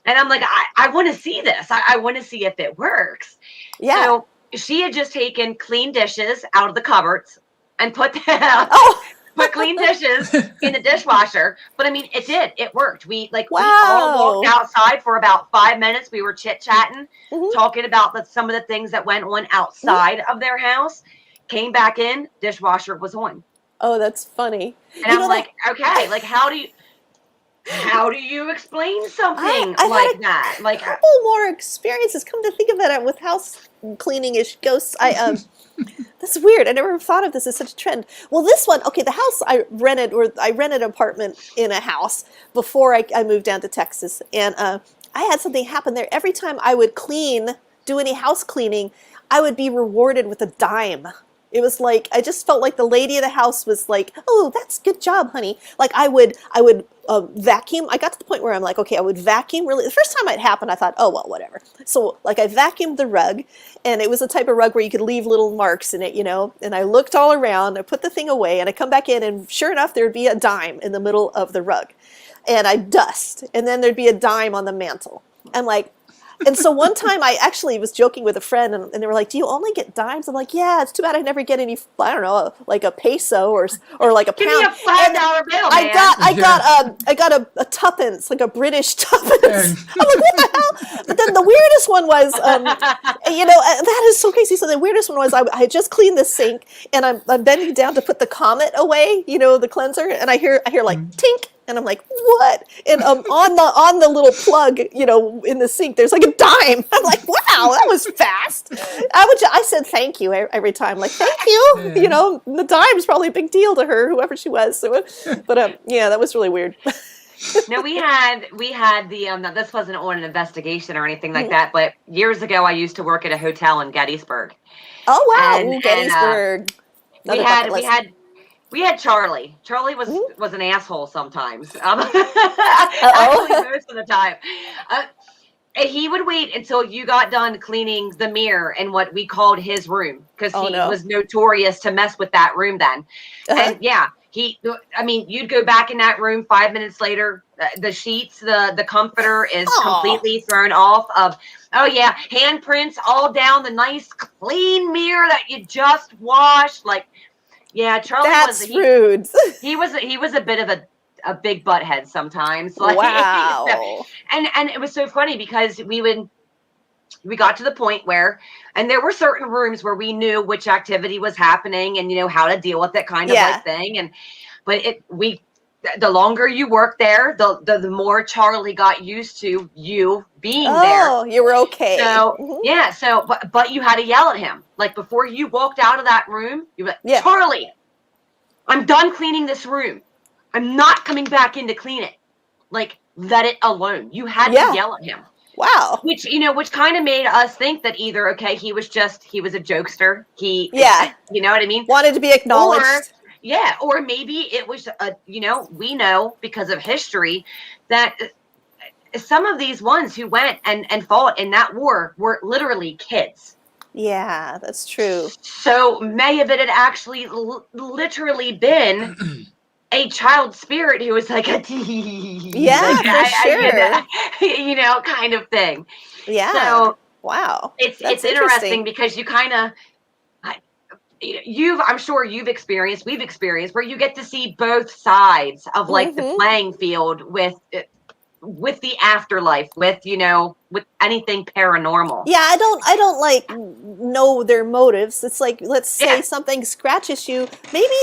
Speaker 2: And I'm like, I want to see this. I want to see if it works.
Speaker 3: Yeah.
Speaker 2: So she had just taken clean dishes out of the cupboards and put clean dishes in the dishwasher. But I mean, it did. It worked. We all walked outside for about 5 minutes. We were chit-chatting, talking about some of the things that went on outside of their house. Came back in, dishwasher was on.
Speaker 3: Oh, that's funny.
Speaker 2: And I'm like, okay, like how do you explain something like that? Like
Speaker 3: a couple more experiences. Come to think of it, with house cleaning-ish ghosts. That's weird. I never thought of this as such a trend. Well, this one, okay, the house I rented an apartment in a house before I moved down to Texas, and I had something happen there. Every time I would do any house cleaning, I would be rewarded with a dime. It was like, I just felt like the lady of the house was like, oh, that's good job, honey. Like I would vacuum. I got to the point where I'm like, okay, I would vacuum really. The first time it happened, I thought, oh, well, whatever. So like I vacuumed the rug, and it was the type of rug where you could leave little marks in it, and I looked all around, I put the thing away, and I come back in, and sure enough, there'd be a dime in the middle of the rug. And I dust, and then there'd be a dime on the mantle. I'm like, and so one time I actually was joking with a friend, and they were like, do you only get dimes? I'm like, yeah, it's too bad I never get any, I don't know, like a peso or like a pound.
Speaker 2: Give me a $5 bill, man.
Speaker 3: I got a tuppence, like a British tuppence. I'm like, what the hell? But then the weirdest one was, that is so crazy. So the weirdest one was I had just cleaned the sink, and I'm bending down to put the Comet away, the cleanser, and I hear like tink. And I'm like, what? And on the little plug, in the sink, there's like a dime. I'm like, wow, that was fast. I said thank you every time, like thank you.
Speaker 1: Yeah.
Speaker 3: The dime's probably a big deal to her, whoever she was. So, but yeah, that was really weird.
Speaker 2: No, we had the this wasn't on an investigation or anything like that, but years ago I used to work at a hotel in Gettysburg.
Speaker 3: Oh wow,
Speaker 2: And
Speaker 3: Gettysburg.
Speaker 2: We had Charlie. Charlie was an asshole sometimes. Actually, most of the time. He would wait until you got done cleaning the mirror in what we called his room, because he was notorious to mess with that room then. And yeah, you'd go back in that room 5 minutes later, the sheets, the comforter is completely thrown off of, handprints all down the nice clean mirror that you just washed. Like, yeah, Charlie
Speaker 3: That's rude.
Speaker 2: He was a bit of a big butthead sometimes. Like,
Speaker 3: wow.
Speaker 2: And it was so funny because we got to the point where, and there were certain rooms where we knew which activity was happening and how to deal with that kind of like thing. But the longer you worked there, the more Charlie got used to you being there.
Speaker 3: Oh, you were okay.
Speaker 2: So yeah, but you had to yell at him. Like before you walked out of that room, you were like, Charlie, I'm done cleaning this room. I'm not coming back in to clean it. Like, let it alone. You had to yell at him.
Speaker 3: Wow.
Speaker 2: Which kind of made us think that either, okay, he was a jokester. You know what I mean?
Speaker 3: Wanted to be acknowledged.
Speaker 2: Or maybe it was, we know because of history that some of these ones who went and fought in that war were literally kids.
Speaker 3: Yeah, that's true.
Speaker 2: So may of it had actually literally been a child spirit who was like a
Speaker 3: Yeah, for sure.
Speaker 2: kind of thing.
Speaker 3: Yeah.
Speaker 2: So
Speaker 3: Wow.
Speaker 2: it's
Speaker 3: That's
Speaker 2: interesting
Speaker 3: interesting.
Speaker 2: because you kind of I'm sure we've experienced where you get to see both sides of like the
Speaker 3: Hmm.
Speaker 2: playing field with the afterlife, with anything paranormal.
Speaker 3: Yeah, I don't like know their motives. It's like, let's say
Speaker 2: Yeah,
Speaker 3: something scratches you. Maybe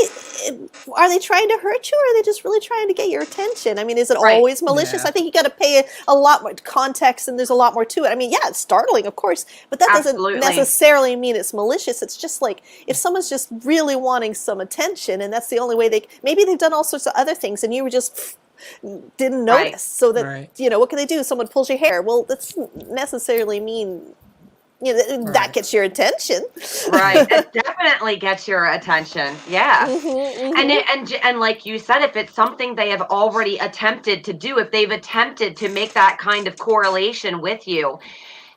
Speaker 3: are they trying to hurt you, or are they just really trying to get your attention? I mean, is it
Speaker 2: right.
Speaker 3: always malicious?
Speaker 1: Yeah.
Speaker 3: I think you got to pay a lot more context, and there's a lot more to it. I mean, yeah, it's startling, of course, but that doesn't
Speaker 2: Absolutely.
Speaker 3: necessarily mean it's malicious. It's just like if someone's just really wanting some attention, and that's the only way maybe they've done all sorts of other things, and you were just didn't
Speaker 2: Right.
Speaker 3: notice. So that,
Speaker 1: Right.
Speaker 3: what can they do? Someone pulls your hair. Well, that's necessarily mean that
Speaker 1: Right.
Speaker 3: gets your attention.
Speaker 2: Right. It definitely gets your attention. Yeah. And
Speaker 3: Hmm.
Speaker 2: and like you said, if it's something they have already attempted to do, if they've attempted to make that kind of correlation with you,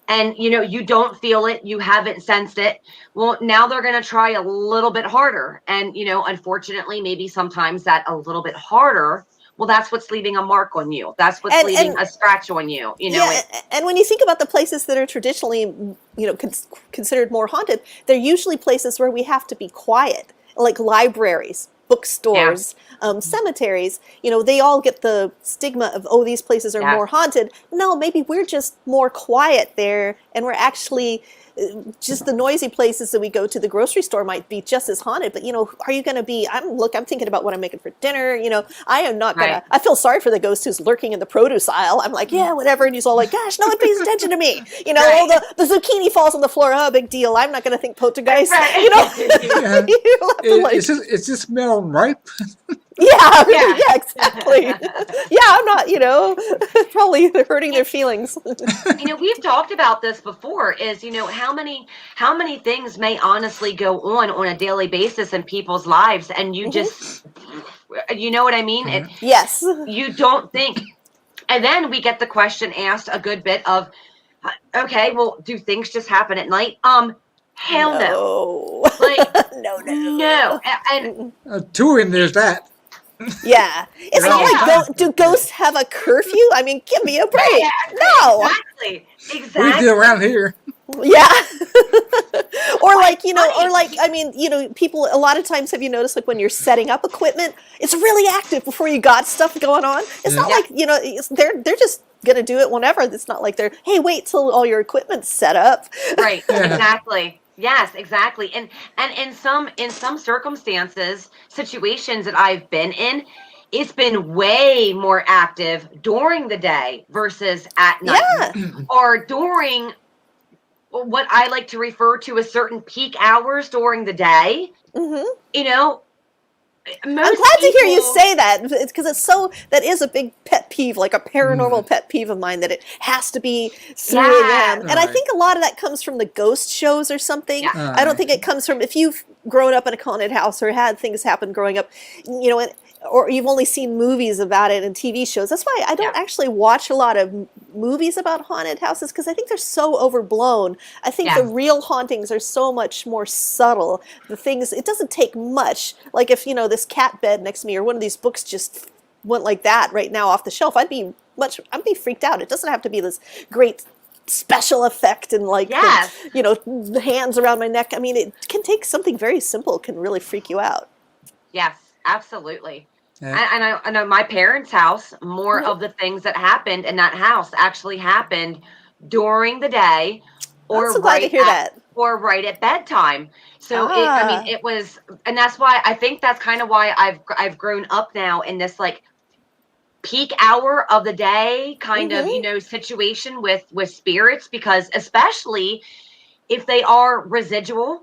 Speaker 2: and you don't feel it, you haven't sensed it, well, now they're going to try a little bit harder. And unfortunately, maybe sometimes that a little bit harder, well, that's what's leaving a mark on you, that's what's leaving
Speaker 3: And
Speaker 2: a scratch on you.
Speaker 3: yeah,
Speaker 2: It
Speaker 3: and when you think about the places that are traditionally, considered more haunted, they're usually places where we have to be quiet, like libraries,
Speaker 2: Yeah.
Speaker 3: bookstores, cemeteries. They all get the stigma of, oh, these places are
Speaker 2: Yes.
Speaker 3: more haunted. No, maybe we're just more quiet there, and we're actually just the noisy places that we go to. The grocery store might be just as haunted, but are you going to be? I'm thinking about what I'm making for dinner. I am not
Speaker 2: Right.
Speaker 3: gonna. I feel sorry for the ghost who's lurking in the produce aisle. I'm like, yeah, whatever, and he's all like, gosh, no one pays attention to me.
Speaker 2: Right.
Speaker 3: Oh, the zucchini falls on the floor. Oh, big deal. I'm not gonna think poltergeist.
Speaker 2: Right.
Speaker 1: Yeah.
Speaker 3: You have to like,
Speaker 1: It's just smell ripe.
Speaker 3: yeah,
Speaker 2: Yeah.
Speaker 3: yeah, exactly. Yeah, I'm not, probably hurting their feelings.
Speaker 2: We've talked about this before, is how many things may honestly go on a daily basis in people's lives, and you
Speaker 3: Hmm.
Speaker 2: just, you know what I mean?
Speaker 1: Yeah.
Speaker 3: Yes.
Speaker 2: You don't think. And then we get the question asked a good bit of, okay, well, do things just happen at night? Hell no.
Speaker 3: No.
Speaker 2: Like,
Speaker 3: No,
Speaker 2: no.
Speaker 3: no.
Speaker 2: And
Speaker 1: Two in there's that.
Speaker 3: Yeah. It's
Speaker 1: They're
Speaker 3: not
Speaker 1: all the
Speaker 3: like,
Speaker 1: time.
Speaker 3: do ghosts have a curfew? I mean, give me a break.
Speaker 2: yeah,
Speaker 3: No.
Speaker 2: exactly.
Speaker 1: We do around here.
Speaker 3: Yeah. Or
Speaker 2: Well,
Speaker 3: like,
Speaker 2: it's funny.
Speaker 3: I mean, people, a lot of times, have you noticed, like when you're setting up equipment, it's really active before you got stuff going on. It's
Speaker 1: Yeah.
Speaker 3: not
Speaker 2: Yeah.
Speaker 3: like, they're just going to do it whenever. It's not like hey, wait till all your equipment's set up.
Speaker 2: Right.
Speaker 1: Yeah.
Speaker 2: Exactly. Yes, exactly. And in some circumstances, situations that I've been in, it's been way more active during the day versus at night,
Speaker 3: Yeah.
Speaker 2: or during what I like to refer to as certain peak hours during the day.
Speaker 3: Hmm.
Speaker 2: You know,
Speaker 3: I'm
Speaker 2: most
Speaker 3: glad to hear you
Speaker 2: people,
Speaker 3: say that. It's because that is a big pet peeve, like a paranormal pet peeve of mine, that it has to be 3
Speaker 2: yeah,
Speaker 3: a.m. And I
Speaker 1: Right.
Speaker 3: think a lot of that comes from the ghost shows or something.
Speaker 2: yeah,
Speaker 3: I don't think it comes from, if you've grown up in a haunted house or had things happen growing up, or you've only seen movies about it and TV shows. That's why I don't
Speaker 2: yeah,
Speaker 3: actually watch a lot of movies about haunted houses, because I think they're so overblown. I think the
Speaker 2: yeah,
Speaker 3: real hauntings are so much more subtle. The things, it doesn't take much. Like if, this cat bed next to me or one of these books just went like that right now off the shelf, I'd be freaked out. It doesn't have to be this great special effect and like
Speaker 2: yes,
Speaker 3: the hands around my neck. I mean, it can take something very simple, can really freak you out.
Speaker 2: yes, absolutely.
Speaker 1: Yeah.
Speaker 2: And I know my parents' house, more
Speaker 3: Mhm.
Speaker 2: of the things that happened in that house actually happened during the day,
Speaker 3: I'm
Speaker 2: or
Speaker 3: so glad to hear that.
Speaker 2: right at bedtime. So
Speaker 3: Ah.
Speaker 2: it was, and that's why I think that's kind of why I've grown up now in this like peak hour of the day kind of
Speaker 3: Mhm.
Speaker 2: situation with spirits, because especially if they are residual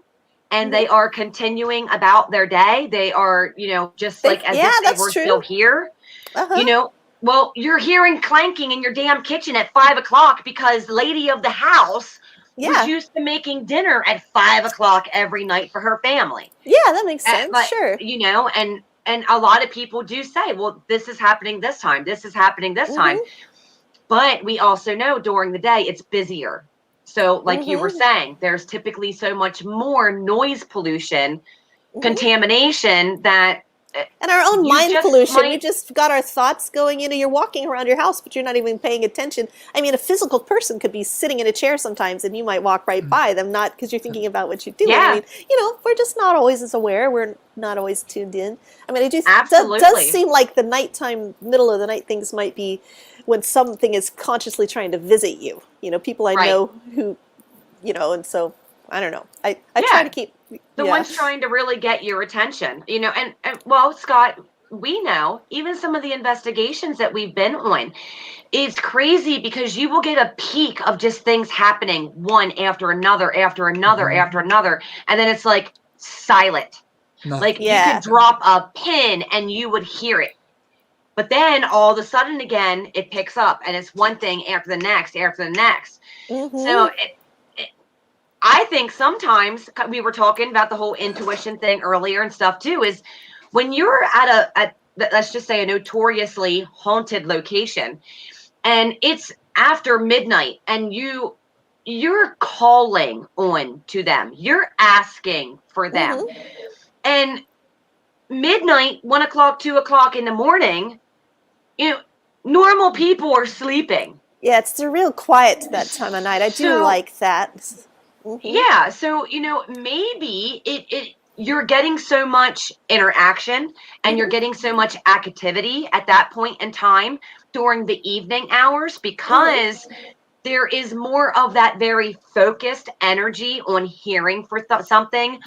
Speaker 2: and
Speaker 3: Mhm.
Speaker 2: they are continuing about their day, they are, just like as
Speaker 3: Yeah,
Speaker 2: if they
Speaker 3: that's
Speaker 2: were still
Speaker 3: true.
Speaker 2: here, you
Speaker 3: Uh-huh.
Speaker 2: know. Well, you're hearing clanking in your damn kitchen at 5 o'clock because lady of the house was
Speaker 3: Yeah.
Speaker 2: used to making dinner at 5 o'clock every night for her family.
Speaker 3: Yeah, that makes sense.
Speaker 2: But
Speaker 3: Sure.
Speaker 2: and a lot of people do say, well, this is happening this time, this is happening this time.
Speaker 3: Mhm.
Speaker 2: But we also know during the day it's busier. So like you were
Speaker 3: Mm-hmm.
Speaker 2: saying, there's typically so much more noise pollution,
Speaker 3: Mm-hmm.
Speaker 2: contamination that
Speaker 3: And our own
Speaker 2: you
Speaker 3: mind
Speaker 2: just
Speaker 3: pollution. We
Speaker 2: might,
Speaker 3: just got our thoughts going. You're walking around your house, but you're not even paying attention. I mean, a physical person could be sitting in a chair sometimes, and you might walk right by them, not because you're thinking about what you're doing. I
Speaker 2: yeah,
Speaker 3: mean, we're just not always as aware. We're not always tuned in. I mean, it does
Speaker 2: absolutely.
Speaker 3: seem like the nighttime, middle of the night things might be when something is consciously trying to visit you. People I
Speaker 2: Right.
Speaker 3: know who, and so I don't know. I try to
Speaker 2: Yeah.
Speaker 3: keep,
Speaker 2: The
Speaker 3: yeah.
Speaker 2: ones trying to really get your attention, and well, Scott, we know even some of the investigations that we've been on, it's crazy because you will get a peak of just things happening one after another, after another,
Speaker 1: Mhm.
Speaker 2: after another. And then it's like silent. Like
Speaker 1: Nothing.
Speaker 2: you could
Speaker 3: Yeah.
Speaker 2: drop a pin and you would hear it. But then all of a sudden again, it picks up and it's one thing after the next, after the next. So
Speaker 3: Mm-hmm.
Speaker 2: I think sometimes we were talking about the whole intuition thing earlier and stuff too, is when you're at let's just say a notoriously haunted location and it's after midnight and you're calling on to them, you're asking for them,
Speaker 3: Mm-hmm.
Speaker 2: and midnight, 1 o'clock, 2 o'clock in the morning, you know normal people are sleeping.
Speaker 3: Yeah, it's real quiet to that time of night. I do
Speaker 2: So
Speaker 3: like that. Hmm.
Speaker 2: yeah, so maybe it you're getting so much interaction and you're
Speaker 3: Hmm.
Speaker 2: getting so much activity at that point in time during the evening hours
Speaker 3: Hmm.
Speaker 2: because there is more of that very focused energy on hearing for something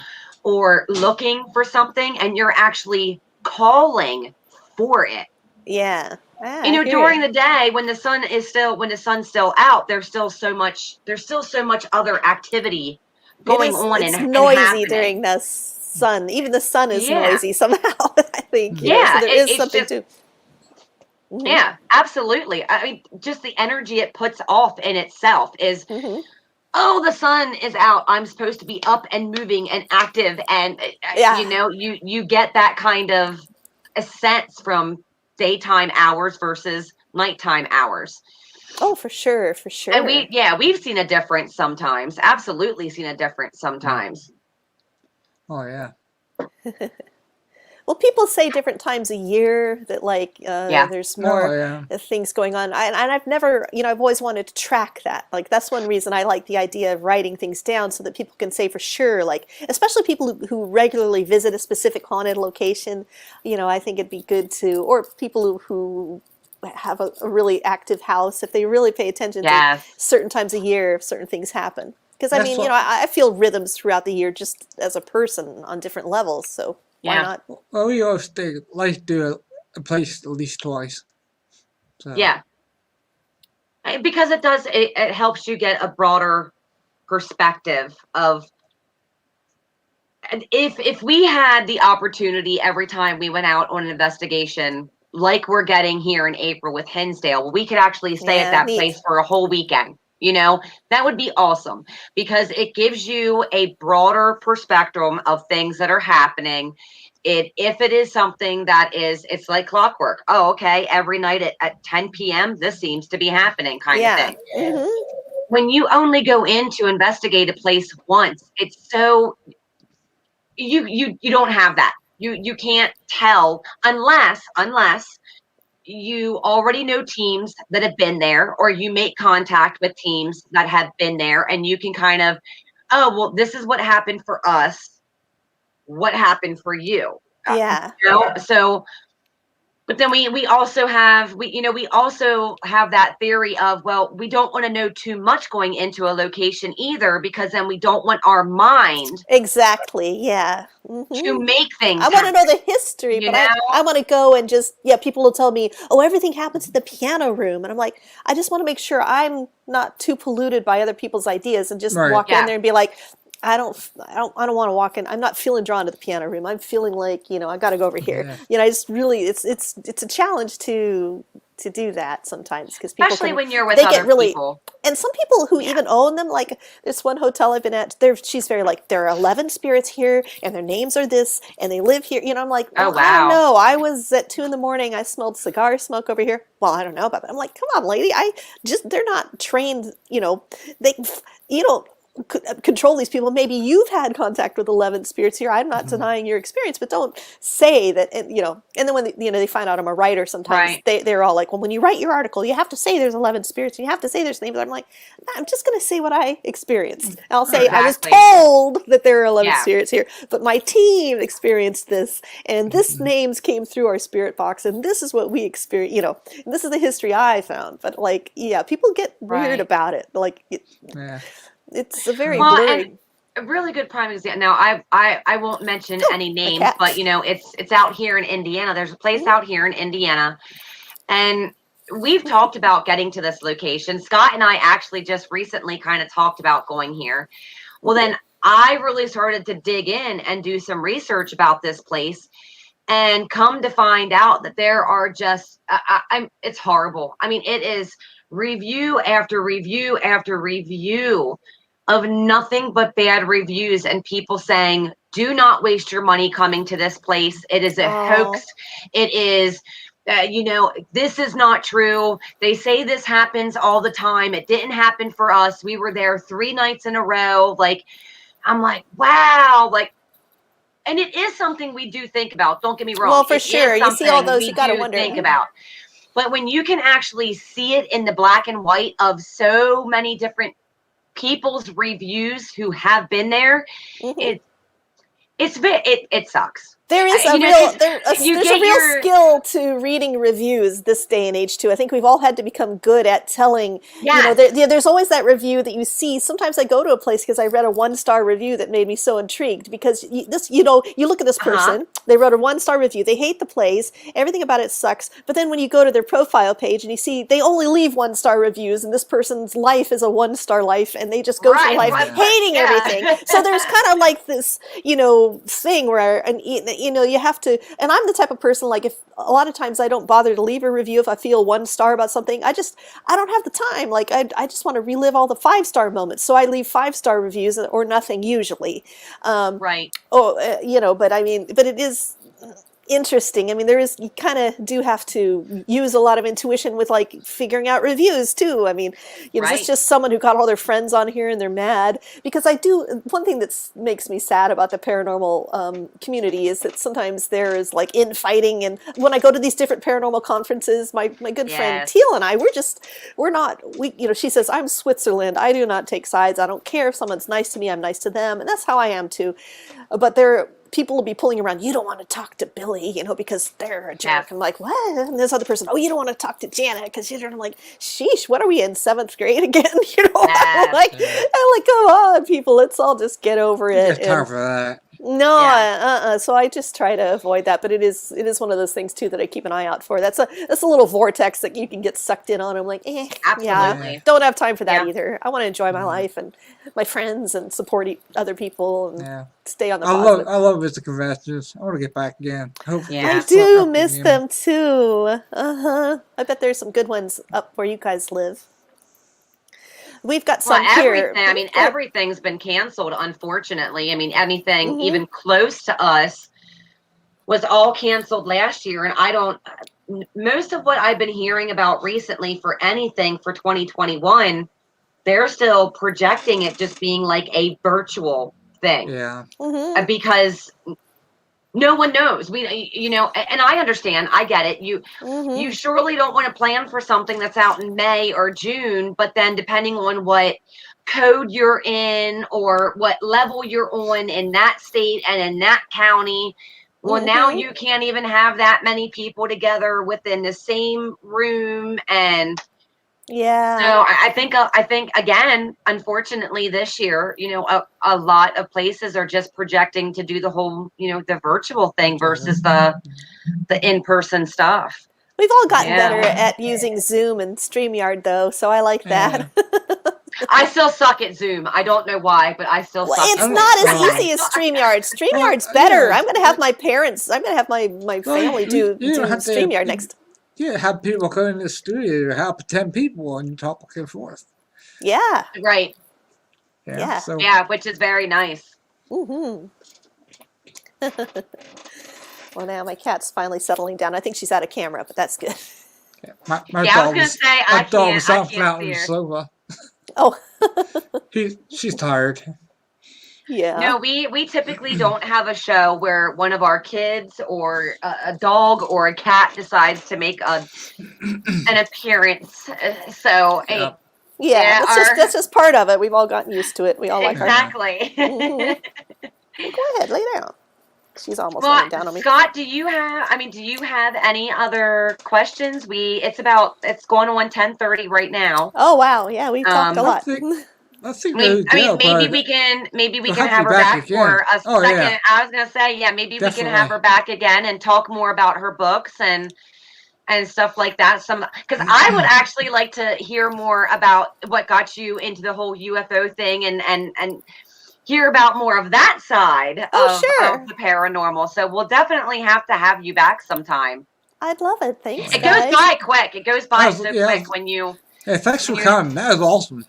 Speaker 2: or looking for something, and you're actually calling for it.
Speaker 3: Yeah. Ah, I hear
Speaker 2: During
Speaker 3: you.
Speaker 2: the day when the sun's still out, there's still so much other activity
Speaker 3: It
Speaker 2: going
Speaker 3: is.
Speaker 2: on
Speaker 3: It's
Speaker 2: and
Speaker 3: noisy
Speaker 2: happening.
Speaker 3: during the sun. Even the sun is
Speaker 2: Yeah,
Speaker 3: noisy somehow. I think So
Speaker 2: yeah,
Speaker 3: there is
Speaker 2: it's
Speaker 3: something
Speaker 2: just,
Speaker 3: to. Hmm.
Speaker 2: yeah, absolutely. I mean, just the energy it puts off in itself is,
Speaker 3: Hmm.
Speaker 2: oh, the sun is out, I'm supposed to be up and moving and active, and
Speaker 3: Yeah.
Speaker 2: you get that kind of a sense from daytime hours versus nighttime hours.
Speaker 3: Oh, for sure, for
Speaker 2: And
Speaker 3: sure.
Speaker 2: we've seen a difference sometimes, absolutely seen a difference
Speaker 1: Yeah.
Speaker 2: sometimes.
Speaker 1: Oh yeah.
Speaker 3: Well, people say different times a year that
Speaker 2: Yeah,
Speaker 3: there's
Speaker 1: Oh
Speaker 3: more
Speaker 1: yeah.
Speaker 3: things going on. And I've never, I've always wanted to track that. Like that's one reason I like the idea of writing things down so that people can say for sure, like especially people who regularly visit a specific haunted location. I think it'd be good to, or people who have a really active house, if they really pay attention to
Speaker 2: yes,
Speaker 3: certain times a year, certain things happen. Because I
Speaker 1: That's
Speaker 3: mean,
Speaker 1: what.
Speaker 3: I feel rhythms throughout the year just as a person on different levels. So why
Speaker 2: yeah,
Speaker 3: not?
Speaker 1: Well, we always like to do a place at least twice. So
Speaker 2: yeah. Because it helps you get a broader perspective of, and if we had the opportunity every time we went out on an investigation like we're getting here in April with Hinsdale, we could actually stay at
Speaker 3: Yeah,
Speaker 2: that
Speaker 3: neat.
Speaker 2: place for a whole weekend. That would be awesome because it gives you a broader perspective of things that are happening. If it is something that it's like clockwork. Oh, okay, every night at 10 p.m. this seems to be happening, kind of
Speaker 3: Yeah.
Speaker 2: thing.
Speaker 3: Hmm.
Speaker 2: When you only go in to investigate a place once, it's so you don't have that. You can't tell unless you already know teams that have been there, or you make contact with teams that have been there, and you can kind of, oh well, this is what happened for us, what happened for you.
Speaker 3: Yeah.
Speaker 2: So but then we also have that theory of, well, we don't want to know too much going into a location either, because then we don't want our mind
Speaker 3: Exactly. Yeah.
Speaker 2: to make
Speaker 3: I
Speaker 2: things
Speaker 3: want to know
Speaker 2: happen,
Speaker 3: the history,
Speaker 2: you
Speaker 3: but
Speaker 2: know?
Speaker 3: I want to go and just, yeah, people will tell me, oh, everything happens in the piano room. And I'm like, I just want to make sure I'm not too polluted by other people's ideas and just
Speaker 1: right.
Speaker 3: walk in
Speaker 2: Yeah.
Speaker 3: there and be like, I don't want to walk in. I'm not feeling drawn to the piano room. I'm feeling like, I got to go over here.
Speaker 1: Yeah.
Speaker 3: I just really, it's a challenge to do that sometimes because people
Speaker 2: Especially when you're with
Speaker 3: they
Speaker 2: other
Speaker 3: get really
Speaker 2: people.
Speaker 3: and some people who even own them, like this one hotel I've been at, she's very like, there are 11 spirits here and their names are this and they live here. You know, I'm like,
Speaker 2: Oh,
Speaker 3: well, I don't
Speaker 2: wow.
Speaker 3: know. I was at 2 a.m. I smelled cigar smoke over here. Well, I don't know about that. I'm like, come on, lady. They're not trained, you know, you don't control these people. Maybe you've had contact with 11 spirits here. I'm not denying your experience, but don't say that, you know, and then when, they find out I'm a writer, sometimes they're all like, well, when you write your article, you have to say there's 11 spirits and you have to say there's names. I'm like, nah, I'm just going to say what I experienced. I'll say, I was told that there are 11 spirits here, but my team experienced this and this names came through our spirit box and this is what we experienced, you know, and this is the history I found. But like, yeah, people get weird about it. Like, it's a very blurry.
Speaker 2: A really good prime example. Now, I won't mention any names, but you know, it's out here in Indiana. There's a place out here in Indiana, and we've talked about getting to this location. Scott and I actually just recently kind of talked about going here. Well, then I really started to dig in and do some research about this place, and come to find out that there are just it's horrible. I mean, it is review after review after review of nothing but bad reviews and people saying, do not waste your money coming to this place. It is a hoax. It is, you know, this is not true. They say this happens all the time. It didn't happen for us. We were there 3 nights in a row. Like, I'm like, wow. Like, and it is something we do think about. Don't get me wrong.
Speaker 3: Well, for sure. You see all those, you got to wonder.
Speaker 2: Think about. But when you can actually see it in the black and white of so many different people's reviews who have been there, it sucks.
Speaker 3: There is there's a real skill to reading reviews this day and age too. I think we've all had to become good at telling. You know, there's always that review that you see. Sometimes I go to a place because I read a 1-star review that made me so intrigued. Because you look at this person, they wrote a 1-star review. They hate the place. Everything about it sucks. But then when you go to their profile page and you see they only leave 1-star reviews, and this person's life is a 1-star life, and they just go through life hating everything. So there's kind of like this, thing where you have to, and I'm the type of person, like, if a lot of times I don't bother to leave a review if I feel 1 star about something. I don't have the time. Like, I just want to relive all the 5-star moments. So I leave 5-star reviews or nothing usually. But it is interesting. I mean, you kind of do have to use a lot of intuition with like figuring out reviews too. I mean, is this just someone who got all their friends on here and they're mad? Because one thing that makes me sad about the paranormal community is that sometimes there is like infighting. And when I go to these different paranormal conferences, my good friend Teal and I, she says, I'm Switzerland. I do not take sides. I don't care if someone's nice to me. I'm nice to them. And that's how I am too. But people will be pulling around, you don't want to talk to Billy, because they're a jerk. I'm like, what? And this other person, you don't want to talk to Janet because I'm like, sheesh, what are we in 7th grade again? I'm like, come on, people, let's all just get over it.
Speaker 1: There's time for that.
Speaker 3: No, so I just try to avoid that. But it is one of those things too that I keep an eye out for. That's a little vortex that you can get sucked in on. I'm like,
Speaker 2: absolutely,
Speaker 3: don't have time for that either. I want to enjoy my life and my friends and support other people and stay on the positive.
Speaker 1: I love visiting conventions. I want to get back again. Hopefully,
Speaker 3: I do miss them too. I bet there's some good ones up where you guys live. We've got some here.
Speaker 2: I mean, everything's been canceled, unfortunately. I mean, anything even close to us was all canceled last year. And most of what I've been hearing about recently for anything for 2021, they're still projecting it just being like a virtual thing.
Speaker 1: Yeah.
Speaker 2: Because no one knows. And I understand. I get it. You surely don't want to plan for something that's out in May or June, but then depending on what code you're in or what level you're on in that state and in that county, well, now you can't even have that many people together within the same room. And so I think again, unfortunately this year, a lot of places are just projecting to do the whole, the virtual thing versus the in-person stuff.
Speaker 3: We've all gotten better at using Zoom and StreamYard though, so I like that.
Speaker 2: I still suck at Zoom. I don't know why, but I still suck.
Speaker 3: It's not as easy as StreamYard. StreamYard's better. I'm going to have my parents, I'm going to have my family do StreamYard next.
Speaker 1: Yeah, have people go in the studio, have 10 people, and talk back and forth.
Speaker 3: Yeah.
Speaker 2: Right.
Speaker 3: Yeah.
Speaker 1: So
Speaker 2: Yeah, which is very nice.
Speaker 3: Mm-hmm. Well, now my cat's finally settling down. I think she's out of camera, but that's good.
Speaker 1: yeah, my
Speaker 2: Yeah, I was
Speaker 1: dog
Speaker 2: gonna
Speaker 1: was
Speaker 2: say
Speaker 1: my dog was
Speaker 2: I
Speaker 1: out
Speaker 2: can't
Speaker 1: on
Speaker 2: see
Speaker 1: the
Speaker 2: her.
Speaker 1: sofa.
Speaker 3: Oh,
Speaker 1: She's tired.
Speaker 3: yeah.
Speaker 2: No, we typically don't have a show where one of our kids or a dog or a cat decides to make an appearance. So,
Speaker 1: Yeah.
Speaker 3: Yeah,
Speaker 2: yeah,
Speaker 3: that's just part of it. We've all gotten used to it. We all like our.
Speaker 2: exactly.
Speaker 3: Mhm. Well, go ahead, lay down. She's almost
Speaker 2: Well,
Speaker 3: laying down on me.
Speaker 2: Scott, do you have any other questions? It's going on 10:30 right now.
Speaker 3: Oh wow, yeah, we talked a
Speaker 2: Um,
Speaker 1: I
Speaker 3: lot.
Speaker 1: think there
Speaker 2: I
Speaker 1: you
Speaker 2: mean,
Speaker 1: go, but
Speaker 2: maybe we
Speaker 1: we'll
Speaker 2: can
Speaker 1: have you
Speaker 2: have her
Speaker 1: back
Speaker 2: back
Speaker 1: again.
Speaker 2: for a
Speaker 1: Oh,
Speaker 2: second.
Speaker 1: yeah.
Speaker 2: I was gonna say, yeah, maybe we can have
Speaker 1: Definitely.
Speaker 2: her back again and talk more about her books and stuff like that. Because I would actually like to hear more about what got you into the whole UFO thing and hear about more of that side
Speaker 3: Oh,
Speaker 2: of
Speaker 3: sure.
Speaker 2: the paranormal. So we'll definitely have to have you back sometime.
Speaker 3: I'd love it. Thanks,
Speaker 2: It goes
Speaker 3: guys.
Speaker 2: by quick. It goes by so
Speaker 1: Yeah.
Speaker 2: quick when you.
Speaker 1: Hey, thanks for
Speaker 2: You're-
Speaker 1: coming. That was awesome.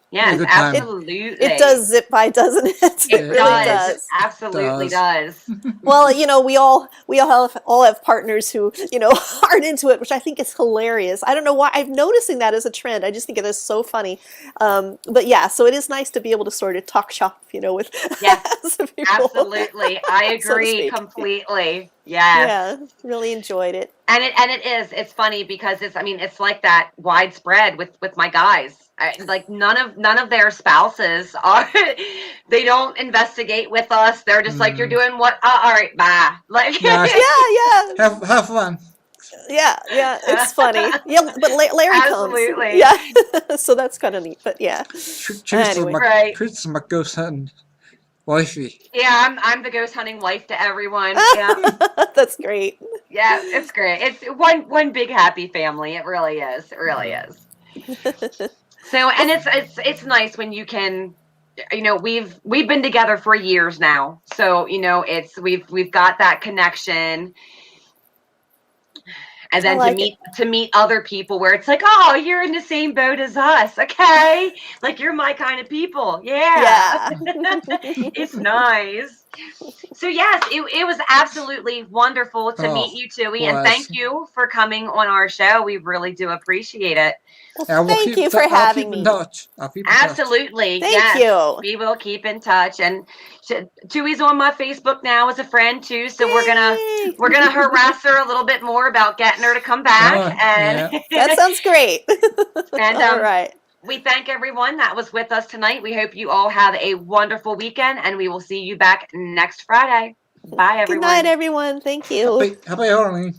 Speaker 2: Yes,
Speaker 1: good time.
Speaker 2: absolutely.
Speaker 3: It does zip by, doesn't it? It
Speaker 2: It
Speaker 3: really
Speaker 2: does.
Speaker 3: does.
Speaker 2: Absolutely does.
Speaker 3: Well, we all have partners who aren't into it, which I think is hilarious. I don't know why I'm noticing that as a trend. I just think it is so funny. But yeah, so it is nice to be able to sort of talk shop, with
Speaker 2: Yes,
Speaker 3: some people.
Speaker 2: Absolutely. I
Speaker 3: So to
Speaker 2: agree
Speaker 3: speak.
Speaker 2: completely. Yes.
Speaker 3: Yeah, really enjoyed it.
Speaker 2: And it's funny because it's like that widespread with my guys. Like none of their spouses are they don't investigate with us. They're just like, you're doing what? All right, bye. Like
Speaker 1: Nice.
Speaker 3: Yeah,
Speaker 1: Have fun.
Speaker 3: yeah, it's funny. Yeah, but Larry
Speaker 2: Absolutely.
Speaker 3: comes. Yeah, so that's kind of neat. But yeah, Anyway.
Speaker 2: Right.
Speaker 1: Treats my ghost hunting wifey.
Speaker 2: Yeah, I'm the ghost hunting wife to everyone. Yeah.
Speaker 3: that's great.
Speaker 2: Yeah, it's great. It's one big happy family. It really is. It really is. So, and it's nice when you can, we've been together for years now. So, we've got that connection. And then to meet other people where it's like, oh, you're in the same boat as us. Okay. Like you're my kind of people. Yeah. It's nice. So yes, it was absolutely wonderful to meet you, Tui, and thank you for coming on our show. We really do appreciate it.
Speaker 3: Well, thank you for having me.
Speaker 2: Absolutely.
Speaker 3: Thank you.
Speaker 2: We will keep in touch. And Tui's on my Facebook now as a friend too, so we're gonna harass her a little bit more about getting her to come back.
Speaker 3: That sounds great.
Speaker 2: And
Speaker 3: all right.
Speaker 2: We thank everyone that was with us tonight. We hope you all have a wonderful weekend, and we will see you back next Friday. Bye, everyone.
Speaker 3: Good night, everyone. Thank you.
Speaker 1: Happy Halloween.